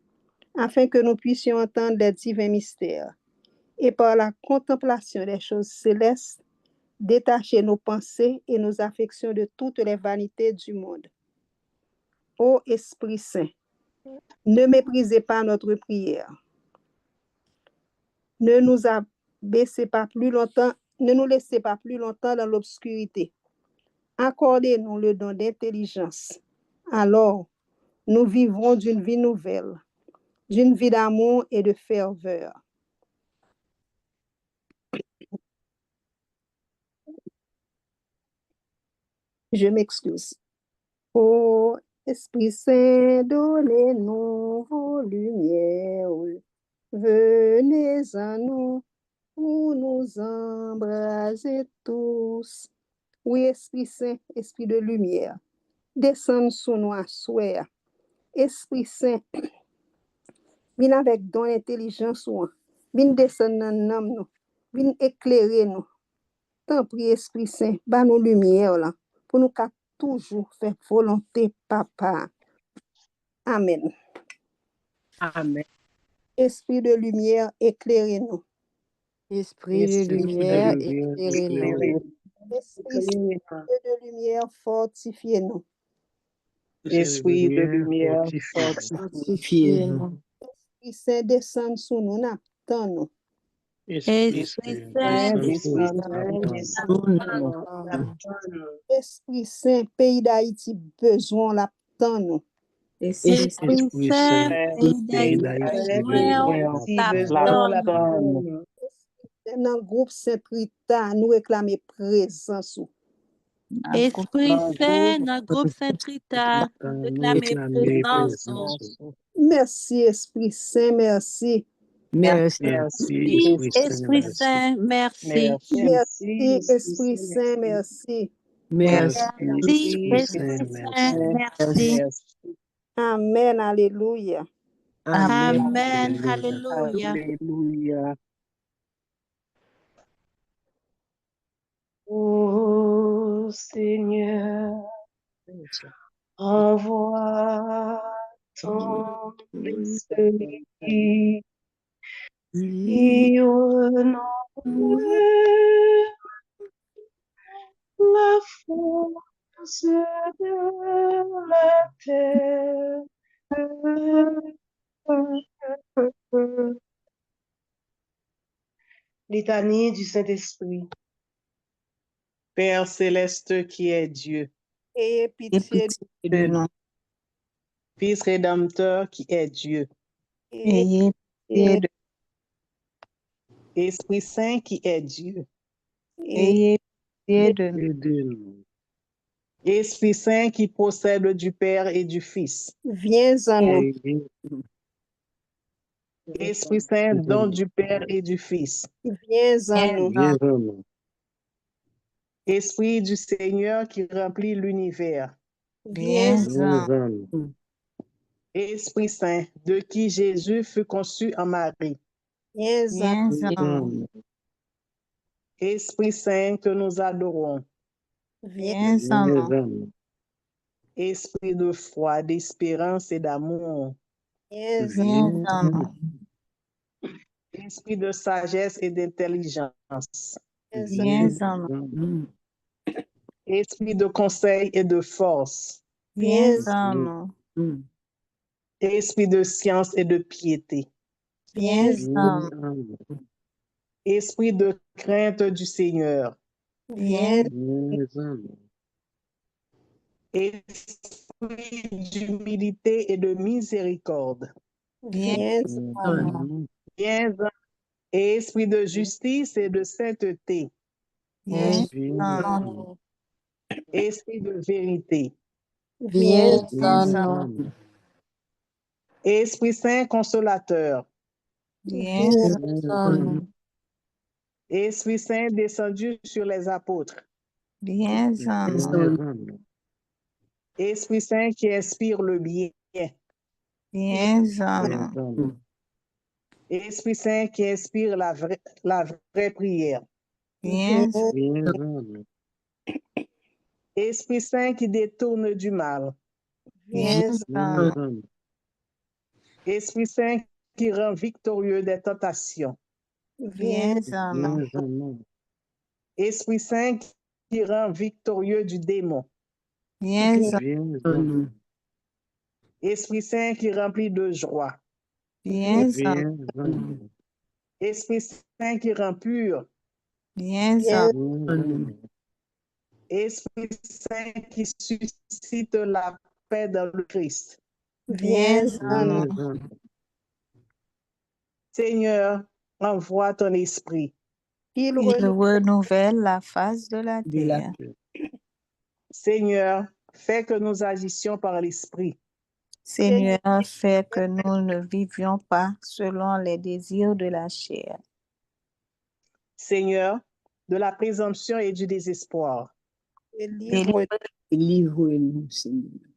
afin que nous puissions entendre les divins mystères et par la contemplation des choses célestes, détacher nos pensées et nos affections de toutes les vanités du monde. Ô Esprit Saint, ne méprisez pas notre prière. Ne nous abaissez pas plus longtemps, ne nous laissez pas plus longtemps dans l'obscurité. Accordez-nous le don d'intelligence. Alors, nous vivrons d'une vie nouvelle, d'une vie d'amour et de ferveur. Je m'excuse. Ô Esprit Saint, donnez-nous vos lumières. Venez à nous pour nous embraser tous. Oui, Esprit Saint, Esprit de lumière, descend sur nous à soir. Esprit Saint, viens avec don intelligence, viens descendre dans nous, viens éclairer nous. Tant prie, Esprit Saint, bas nous lumière là, pour nous qu'à toujours faire volonté, Papa. Amen. Amen. Esprit de lumière, éclairez-nous. Esprit de Esprit de lumière, lumière, éclairez-nous. éclairez-nous. Esprit Saint de lumière, fortifiez-nous. Esprit de lumière, fortifiez-nous. fortifiez-nous. Fortifiez-nous. Esprit Saint, descend sur nous, n'attends-nous. Esprit Esprit Saint, Saint, descend sur Esprit nous, Saint, attends-nous. descend Attends-nous. nous. Esprit Saint, pays d'Haïti, besoin l'attends-nous. Esprit Esprit Saint, Saint, pays pays Esprit d'Haïti, d'Haïti, Saint, besoin, pays besoin d'Haïti, besoin l'attend. l'attendre. Dans le groupe Saint-Rita, nous réclamons présence. Esprit Dans le Saint, groupe, dans le groupe Saint-Rita, nous réclamez réclamer présence. présence. Merci, Esprit Saint, merci. Merci. Merci, Merci, Esprit Saint, Esprit merci. Saint, merci. Merci, Esprit Esprit Saint, Saint, merci. merci. Merci. Merci, Merci, Esprit Saint, Esprit Saint, merci. merci. Amen, alléluia. Amen. Amen, Alléluia. hallelujah. Alléluia. Ô Seigneur, envoie ton esprit et honore la force de la terre. Litanie du Saint-Esprit. Père céleste qui est Dieu, Ayez Et pitié pitié de nous. Fils rédempteur qui est Dieu, ayez Ayez pitié de Esprit Saint qui est Dieu, Ayez pitié de nous. Aidez-nous. Esprit Saint qui procède du Père et du Fils, viens à nous. Aidez-nous. Esprit Saint don du Père et du Fils, Viens à Viens nous. Viens à nous. Esprit du Seigneur qui remplit l'univers, Viens, Viens Viens à nous. Esprit Saint de qui Jésus fut conçu en Marie, viens à nous. Viens Viens à nous. nous. Esprit Saint que nous adorons, Viens, Viens Viens nous. à nous. Esprit de foi, d'espérance et d'amour, viens, Viens Viens nous. Esprit de sagesse et d'intelligence, viens Viens à nous. nous. Esprit de conseil et de force, Viens viens, nous. Esprit de science et de piété, viens, Viens nous. À nous. Esprit de crainte du Seigneur, viens, Viens à nous. Esprit d'humilité et de miséricorde, viens, Viens à à nous. nous. Viens à- Esprit de justice et de sainteté, Viens Viens à nous. nous. Esprit de vérité, viens, Viens Viens à nous. nous. Esprit Saint consolateur, Viens viens, Viens à nous. nous. Esprit Saint descendu sur les apôtres, Viens nous. Viens à nous. Esprit Saint qui inspire le bien, Viens Viens nous. à nous. Esprit Saint qui inspire la vraie prière, Viens Viens à nous. Esprit Saint qui détourne du mal, Viens viens, Viens nous. à nous. Esprit Saint qui rend victorieux des tentations, viens, Viens nous. Viens à nous. Esprit Saint qui rend victorieux du démon, Viens Viens à nous. Esprit Saint qui remplit de joie, Viens Viens à nous. Esprit Saint qui rend pur, Viens viens, Viens à nous. Esprit Saint qui suscite la paix dans le Christ. viens, Viens Viens nous. à nous. Seigneur, envoie ton esprit. il Il renouvelle la face de la terre. Seigneur, fais que nous agissions par l'esprit. Seigneur, fais que nous ne vivions pas selon les désirs de la chair. Seigneur, de la présomption et du désespoir. Délivre-nous, Seigneur.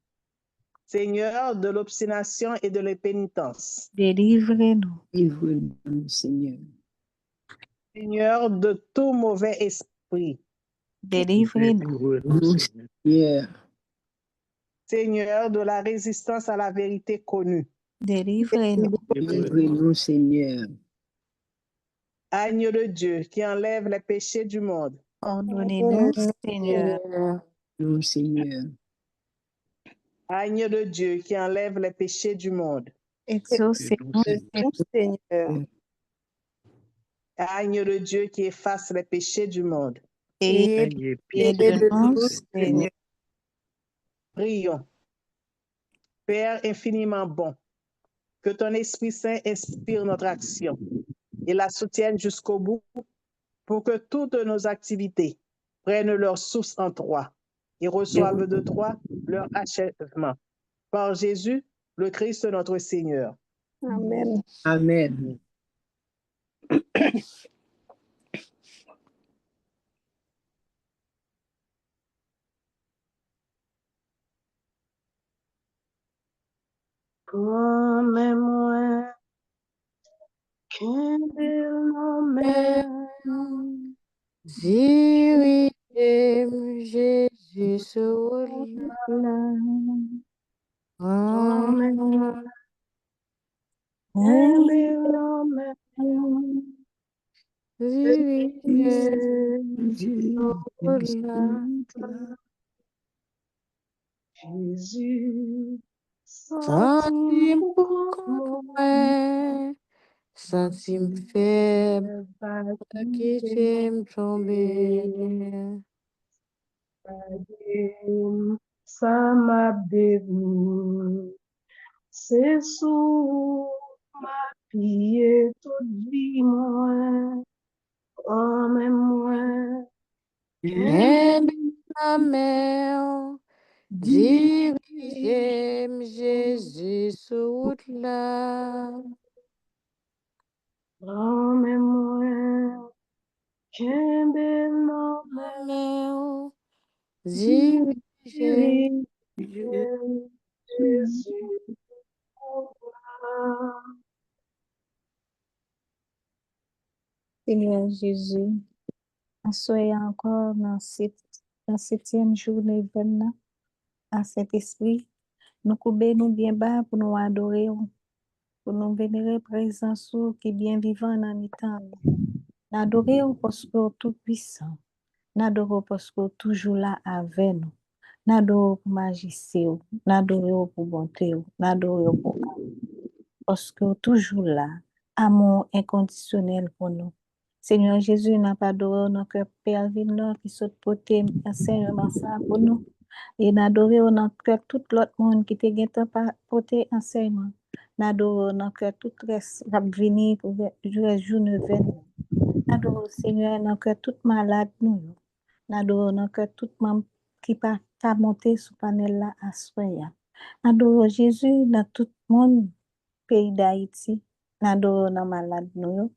Seigneur, de l'obstination et de l'impénitence. Délivrez-nous. Délivre-nous, Seigneur. Seigneur, de tout mauvais esprit. Délivrez-nous. Nous, Seigneur. Seigneur, de la résistance à la vérité connue. Délivrez-nous. Délivre-nous, Seigneur. Agneau de Dieu qui enlève les péchés du monde. Pardonnez-nous, Seigneur. Nous, Seigneur. Agneau de Dieu qui enlève les péchés du monde. Exaucez-nous, Seigneur. Agneau de Dieu qui efface les péchés du monde. et de nous, Seigneur. Prions. Père infiniment bon, que ton Esprit Saint inspire notre action et la soutienne jusqu'au bout pour que toutes nos activités prennent leur source en toi et reçoivent de toi leur achèvement. Par Jésus, le Christ notre Seigneur. Amen. Amen. Comme-moi, qu'un Dirige Jésus sur la Jésus, Sentim pour moi, sentim faible, qui t'aime tomber. Ça m'a béni, c'est sous ma pied toute vie, moi, oh, mais moi, Aime la mer, dirige Jésus sur route là. oh, mais moi, qu'un bel nom, Mer, dirige Jésus. Seigneur Jésus, soyez encore dans la 7e journée venant à cet esprit. Nous coubons nous bien bas pour nous adorer, pour nous vénérer présence qui est bien vivant dans le temps. Nous adorons parce que vous êtes tout puissant. Nous adorons parce que vous êtes toujours là avec nous. Nous adorons pour majesté, nous adorons pour bonté, nous adorons pour parce que vous êtes toujours là. Amour inconditionnel pour nous. Seigneur Jésus, n'a pas adoré notre cœur Père Villeneuve qui soit porté enseignement ça pour nous. Et n'adorer notre cœur tout l'autre monde qui te gagne pas porter enseignement. N'adorer notre cœur tout reste va venir pour le jour ne venir. N'adorer Seigneur notre cœur tout malade nous. N'adorer notre cœur tout membre qui pas ta monter sous panel là à soya. N'adorer Jésus dans tout le monde pays d'Haïti. N'adorer nos malades nous.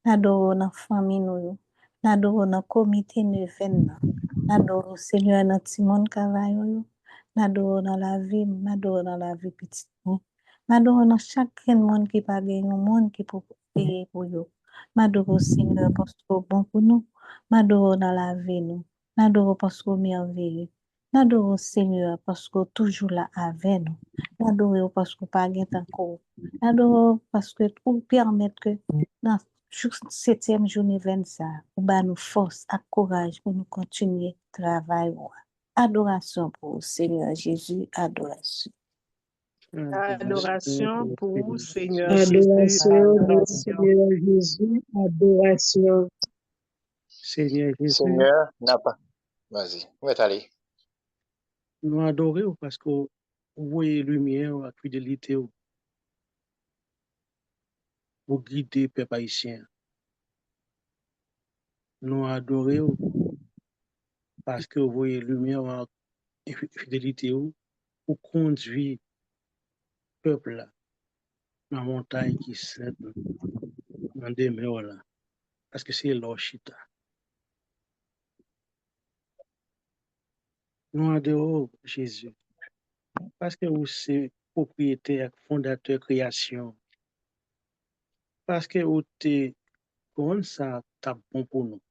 N'adorer nos familles nous. N'adorer nos comités neuvaines. N'adorer Seigneur notre petit monde travail. N'adorer dans la vie, n'adorer dans la vie petite. N'adorer dans chaque monde qui pas gagné, monde qui peut payer pour eux. N'adorer Seigneur parce que bon pour nous. N'adorer dans la vie nous. N'adorer parce que merveilleux. N'adorer Seigneur parce que toujours là avec nous. N'adorer parce que pas gagné encore. N'adorer parce que pour permettre que dans 7e journée 25, ou ba nous force et courage pour nous continuer travail. Adoration pour Seigneur Jésus, adoration. Adoration pour Seigneur Jésus. Adoration pour Adoration. Seigneur Jésus. Adoration. Seigneur Jésus, Seigneur, n'a pas. Vas-y, où est allé? nous adorons parce que vous voyez lumière, la fidélité, vous guidez peuple haïtien. Nous adorons parce que vous voyez lumière, la fidélité, vous conduisez peuple là, dans la montagne qui est sainte, dans des mers là. parce que c'est l'Ochita. Nous adorons Jésus, parce que vous êtes propriétaire, fondateur, création, parce que vous êtes comme ça, t'as bon pour nous.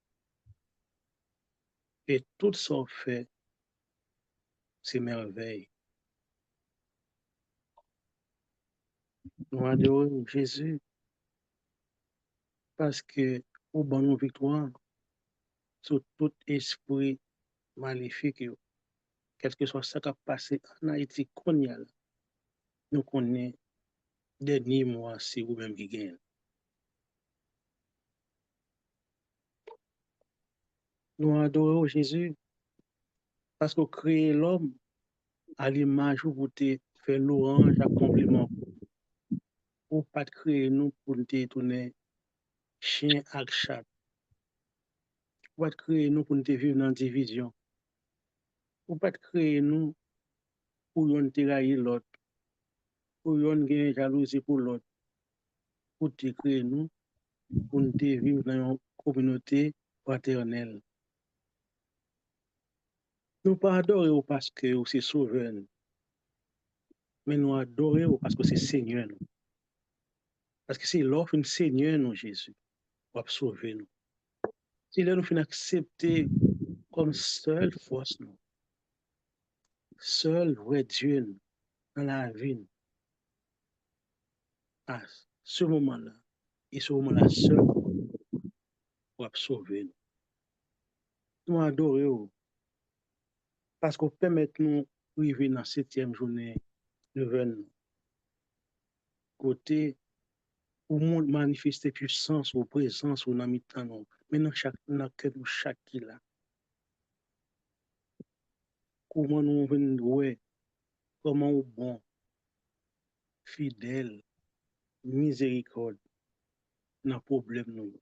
Et tout ça fait, c'est merveille. Nous adorons Jésus, parce que vous bonne nous victoire sur tout esprit maléfique, quel que soit ce qui a passé en Haïti, nous connaissons dernier mois, c'est vous-même qui gagnez. Nous adorons Jésus parce qu'on crée l'homme à l'image où vous fait l'orange à compliment. Ou pas créer nous pour nous tourner chien à chat. Ou pas créer nous pour nous vivre dans la division. Ou pas créer nous pour nous trahir l'autre. Pour nous gagner jalousie pour l'autre. Pour te créer nous pour nous vivre dans une communauté fraternelle. Nous pas adorer parce que c'est sauveur, mais nous adorons parce que c'est Seigneur. Parce que c'est l'offre du Seigneur, nous, Jésus, pour sauver nous. Si nous finissons accepter comme seule force, nous, seul vrai Dieu dans la vie, à ce moment-là, et ce moment-là seul pour sauver nous. Nous adorons parce qu'on permet nous arriver dans la 7e journée de nous. Côté où monde manifeste puissance ou présence ou dans mi-temps nous, mais dans chaque qui là. Comment nous venons voir comment on bon, fidèle, miséricorde dans le problème nous.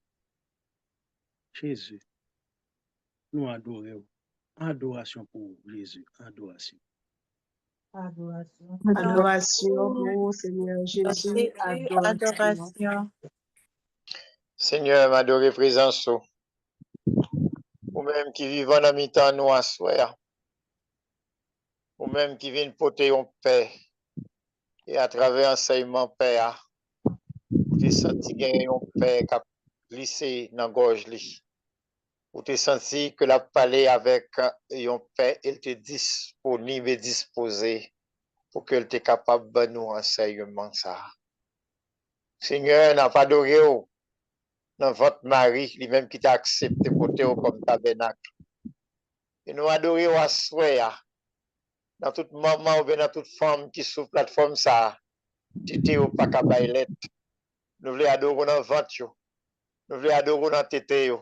Jésus, nous adorons. Adoration pour Jésus, adoration. Adoration. Adoration. Pour Seigneur Jésus, adoration. Seigneur, m'adore présence, ou même qui vivent en mi-temps nous à soir, ou même qui viennent porter en paix, et à travers enseignement paix, ou te senti gagner en paix qui a glissé dans la gorge, ou te senti que la parler avec une paix, elle te disponible et disposée pour qu'elle te capable de nous enseignement ça. Seigneur, n'a pas adoré dans votre mari, lui-même qui t'a accepté porter comme tabernacle. Et nous adorons à souhait, dans toute maman ou bien dans toute femme qui sous plateforme ça, tité ou pas qu'à bailet. Nous voulons adorer dans ventre, nous voulons adorer dans tété,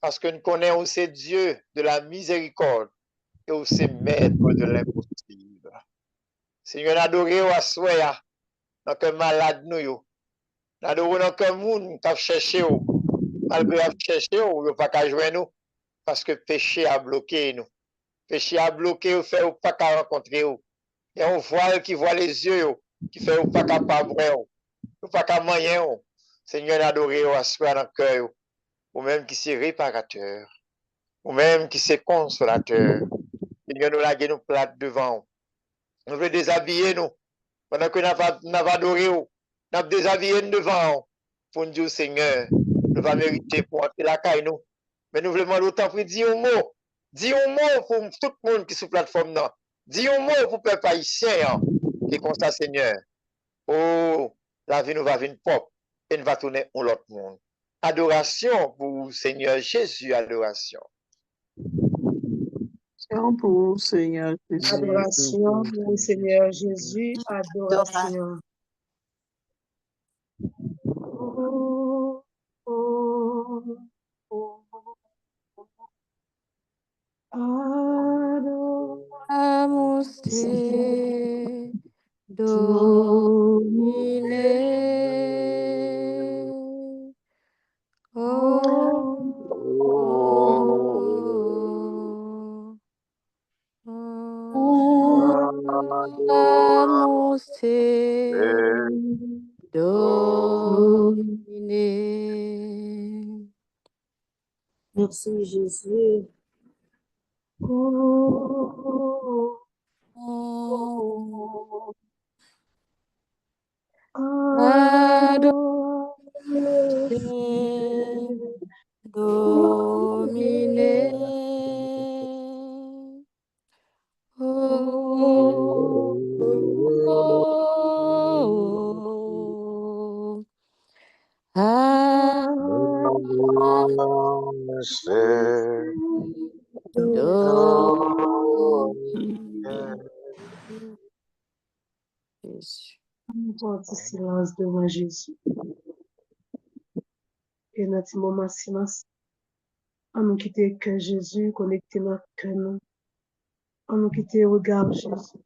parce que nous connaissons où c'est Dieu de la miséricorde et où c'est maître de l'impossible. Seigneur, nous adorons à souhait, dans que malade nous, nous adorons dans que monde qui a cherché, malgré a cherché, ou ne pas qu'à jouer nous, parce que péché a bloqué nous. Péché a bloqué ou fait ou pas qu'à rencontrer ou. Il y a un voile qui voit les yeux qui fait ou pas capable ou pas qu'à moyen ou. Seigneur adoré ou assoir dans le cœur ou même qui c'est réparateur ou même qui c'est consolateur. Seigneur nous laguer nous plate devant. Nous voulons déshabiller nous pendant que nous avons adoré ou. Nous avons déshabillé nous devant pour nous dire Seigneur, nous va mériter pour entrer la caille nous. Mais nous voulons demander autant pour dire un mot. Dis un mot pour tout le monde qui est sur la plateforme. Non. Dis un mot pour le peuple haïtien. Et comme ça, Seigneur. Oh, la vie nous va venir propre. Et nous va tourner à l'autre monde. Adoration pour Seigneur Jésus. Adoration. Pour Seigneur Jésus. Adoration pour Seigneur Jésus, adoration. Oh, oh, oh. Amus te domine. Oh, amus te domine. Merci, Jésus. Oh, Oh, adore, Domine. Oh, oh, Porte silence devant Jésus. Et dans ce moment silence, on nous quitte que Jésus, connecté notre cœur nous. On nous quitte regard Jésus,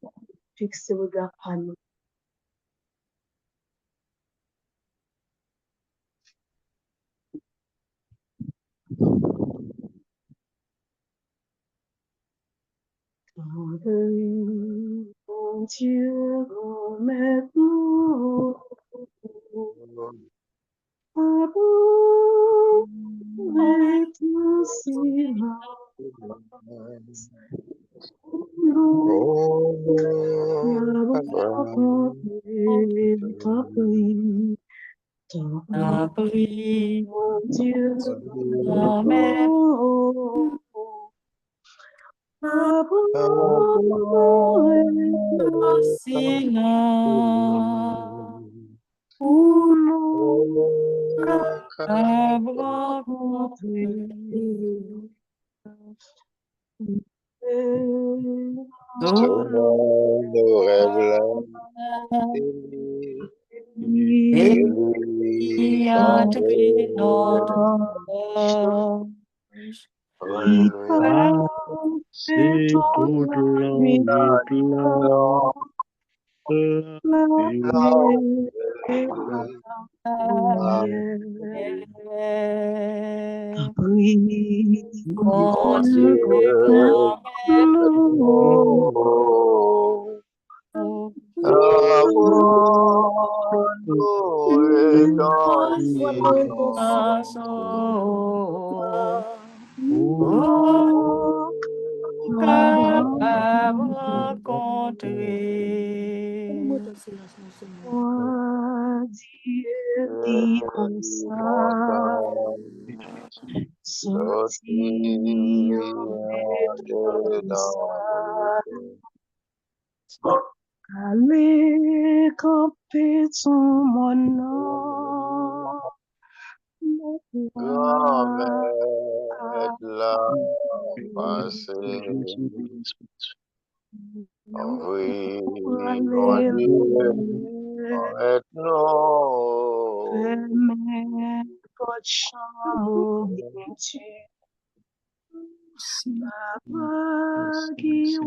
fixe regard à nous. Mon Dieu, remets-nous après ton silence. T'en prie, mon Dieu, C'est Allez camper son mon nom. La pensée. Oui, mon Dieu, arrête-nous. Fermez votre chambre, bien Dieu. Papa qui est ce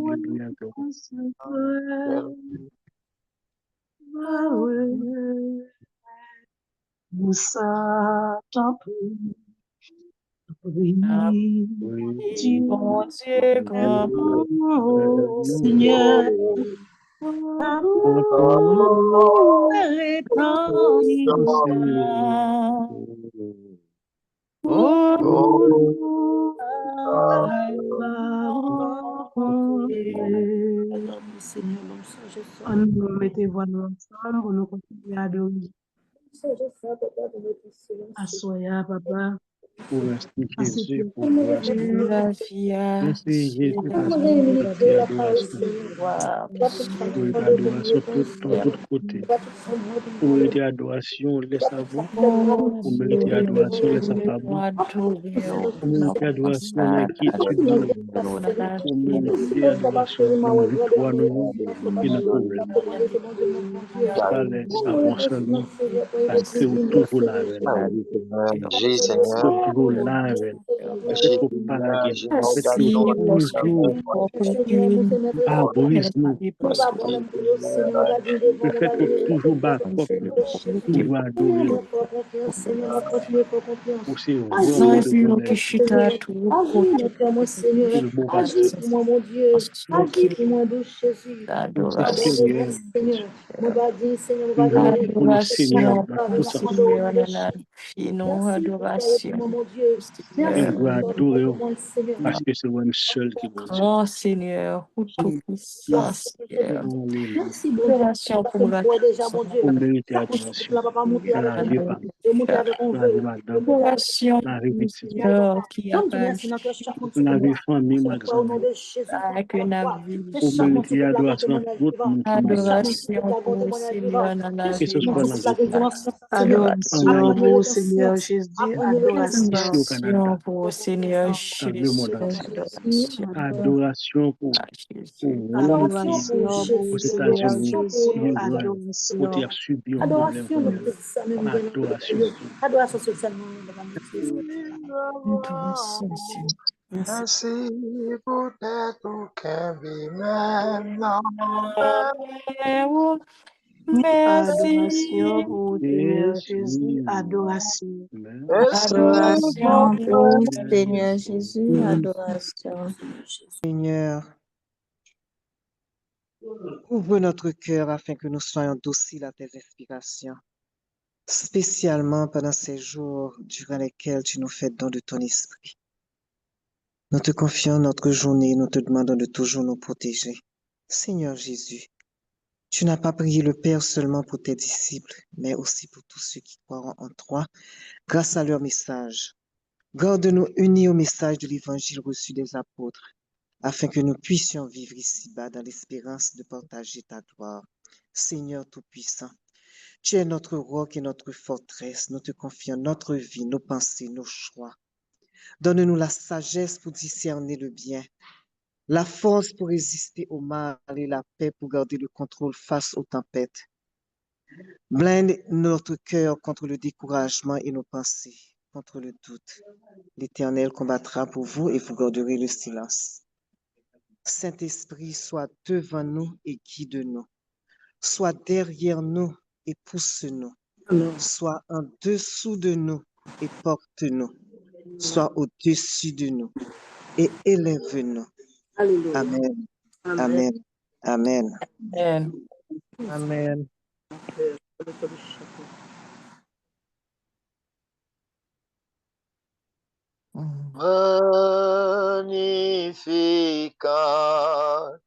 Moussa, t'en prie, Dieu, Mon Dieu, grand Seigneur, nous mettez voix ensemble pour nous continuer à adorer. Assoya, papa. Pour rester Jésus, pour la rester vie, Jésus, parce comment limiter la parole, adoration. Seigneur? Pas tout ça, Pour nous adoration devons dans tout côté. pas tout ça, nous Pour devons mériter adoration, laisse avant. oh Pour mériter adoration, laisse Dieu, pas bon. adorez-au, Pour mériter adoration, dans inquiétude nous. adorez-au dans la Pour vie, mériter adoration, dans victoire nous. Et dans problème. Ça laisse avant seulement. Parce que vous toujours là avec nous. Jésus, Vous Seigneur. toujours là avec nous. Peut-être Jésus, qu'on parle, Seigneur, je nous peut-être donne que merci nos parce que toujours vous comprenez favorise nous. parce que Peut-être que toujours bas toujours adorer nous. Pour ces dans rôles de vie, bonheur. qui chita tout côté, Pour le bon passé. Agis pour moi, mon Dieu. Agis pour moi, douce Jésus. Pour d'adoration, s'extérieur. Mon badi, Seigneur, mon badi, Toujours pour le Seigneur adoration, dans tout sens. Seigneur, dans la vie, nous, adoration, mon Dieu. Merci Elle doit encore adorer pour le Seigneur. parce que c'est lui seul qui est bon Dieu. Grand Seigneur, ou tout-puissant Merci pour ce Seigneur. jour. Alléluia. Merci, mon Dieu. Adoration Parce pour que moi déjà, grâce. mon Dieu, Pour mériter la conséquence, adoration là, papa, monter dans avec la mon vie, vœu. Je monter avec mon dans la vie vœu. Je madame, monter avec Adoration dans la pour vie le petite, Seigneur qui a donc, Dieu, pas merci dans chaque monde dans la vie Seigneur. famille, Je ma crois au nom grand-mère. de Jésus, avec pour la une foi. vie. Que Pour chaque monde mériter s'il te plaît, un adoration témoignage tout le vivant. monde qui Que nous chaque monde s'il te Adoration plaît, un pour le témoignage vivant. Seigneur dans Que la que chaque ce vie monde soit de s'il dans te le plaît, groupe, avec là, dimanche, Seigneur. en Adoration, Apprends-nous Haïti, beau le Seigneur silence. Jésus, Apprends-nous le adoration. ici au silence. Canada, Adoration pour le Donc, Seigneur dans le Jésus. monde entier. Jésus. Adoration Adoration à pour Jésus. vous Adoration qui, pour Adoration, beau aux Jésus. Seigneur États-Unis, Adoration pour Jésus, notre Israël, côté adoration. a subi un problème adoration, comme notre nous. petit ça, même bien. Adoration. Adoration seulement, madame. Adoration, Seigneur. Merci. Merci peut-être aucun bien maintenant. Adoration, Merci. beau Seigneur Jésus, Jésus. adoration. Amen. Merci Adoration pour Amen. Seigneur Jésus. Adoration. Seigneur, ouvre notre cœur afin que nous soyons dociles à tes inspirations, spécialement pendant ces jours durant lesquels tu nous fais don de ton esprit. Nous te confions notre journée, nous te demandons de toujours nous protéger. Seigneur Jésus, tu n'as pas prié le Père seulement pour tes disciples, mais aussi pour tous ceux qui croiront en toi grâce à leur message. Garde-nous unis au message de l'évangile reçu des apôtres, afin que nous puissions vivre ici-bas dans l'espérance de partager ta gloire. Seigneur Tout-Puissant, tu es notre roc et notre forteresse. Nous te confions notre vie, nos pensées, nos choix. Donne-nous la sagesse pour discerner le bien, la force pour résister au mal et la paix pour garder le contrôle face aux tempêtes. Blinde notre cœur contre le découragement et nos pensées contre le doute. L'Éternel combattra pour vous et vous garderez le silence. Saint-Esprit, sois devant nous et guide-nous. Sois derrière nous et pousse-nous. Sois en dessous de nous et porte-nous. Sois au-dessus de nous et élève-nous. Alléluia. Amen. Amen. Amen. Amen. Amen. Magnificat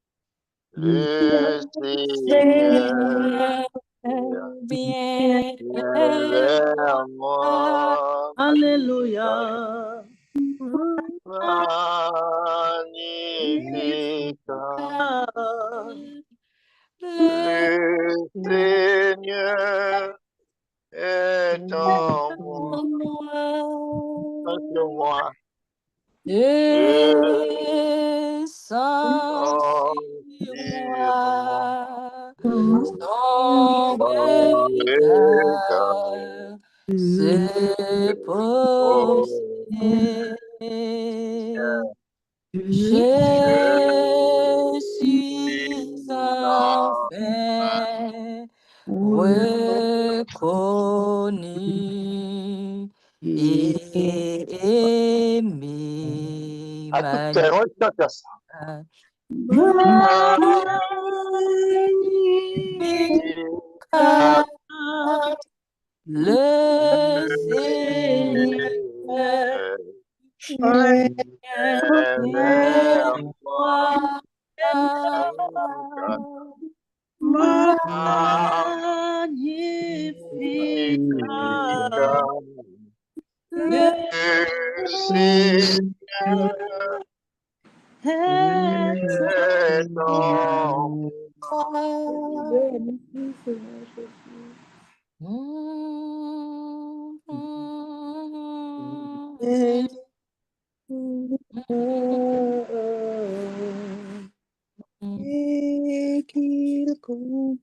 le Seigneur Bien. vers moi. Alléluia. Magnificat Le le Seigneur est en moi. Chante-moi. Descends sur moi, ton regard s'est posé. Je suis enfin reconnu et aimé. À toute terre, on chante ça. Magnificat le Seigneur vers moi. Magnificat Le Seigneur est en Et qu'il comprend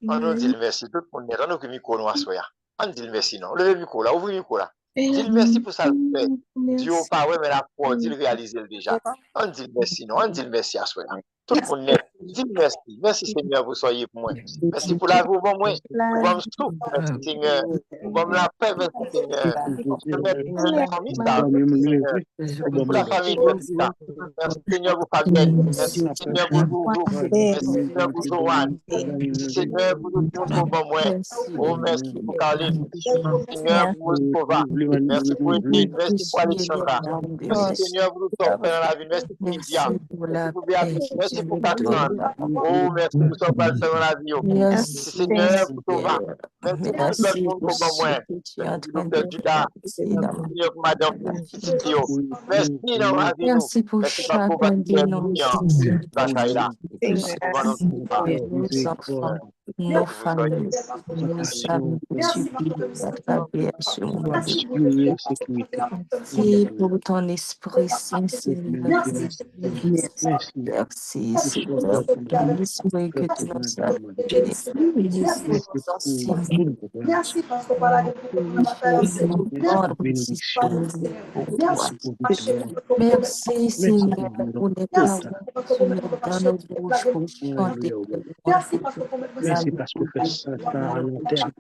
On nous dit le merci. Tout le monde est dans nos micros, nous assoyons. On dit le merci, non. Levez le micro là, ouvrez le micro là. Dis le merci pour ça le fait. Dieu pas ouais, mais la foi, dit le réaliser déjà. On dit le merci, non. On dit le merci assoyant. Tout le monde net. Dis merci. Merci Seigneur pour soyez pour moi. Merci pour la vie pour moi. Pour me souffle. Merci Seigneur. Pour me la paix. Merci Seigneur. Pour mettre une famille ça. Merci pour la famille. Merci ça. Merci Seigneur pour Fabienne. Merci Seigneur pour Joujou. Merci Seigneur pour Joanne. Merci Seigneur pour tout le monde pour moi. Oh, merci pour Caroline. Seigneur pour Escova. Merci pour Edith. Merci pour Alexandra. Merci Seigneur pour tout ce qu'on fait dans la vie. Merci pour Lydia. Merci pour Béatrice. Merci pour Catherine. Oh, merci pour ce qu'on fait dans la vie. Merci Seigneur pour Tova. Merci pour tout le monde pour moi. Merci pour Dr. Judas. Merci Seigneur pour Madame Titio. Merci dans ma vie. Merci pour Merci chacun pour de nos Bakaïla. nos enfants, nos familles, nos amis que tu guides à travers ce monde. Merci pour ton Esprit Saint, Seigneur. Merci, Seigneur, pour ton Esprit que tu nous as donné. Merci parce qu'on parle Merci, Seigneur, pour les paroles que tu nous donnes nos bouches pour chanter. Merci parce que fait ça à long terme.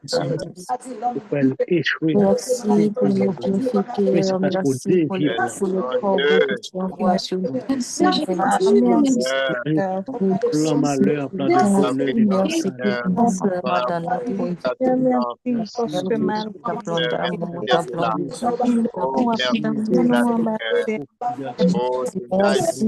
Pour elle échouer. Merci pour nos bienfaiteurs. Merci pour le corps que tu envoies sur nous. Merci, Plan malheur, plan de bonheur, merci pour ton serment dans notre vie. Merci pour ce mal. Ta plan d'amour, ta plan de merci pour la grâce.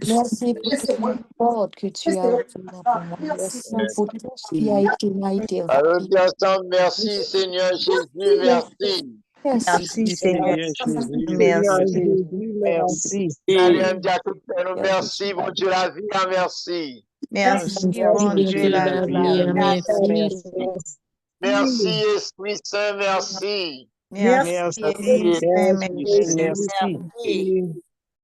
Merci pour toute la porte que tu as ouverte pour moi. Merci pour tout ce qui a été ensemble, merci Seigneur Jésus, merci. Merci Seigneur. Merci. Merci, mon Dieu, la vie, merci. Merci, mon Dieu, la vie, merci. Merci, Esprit Saint, merci. Merci, Esprit Saint, merci.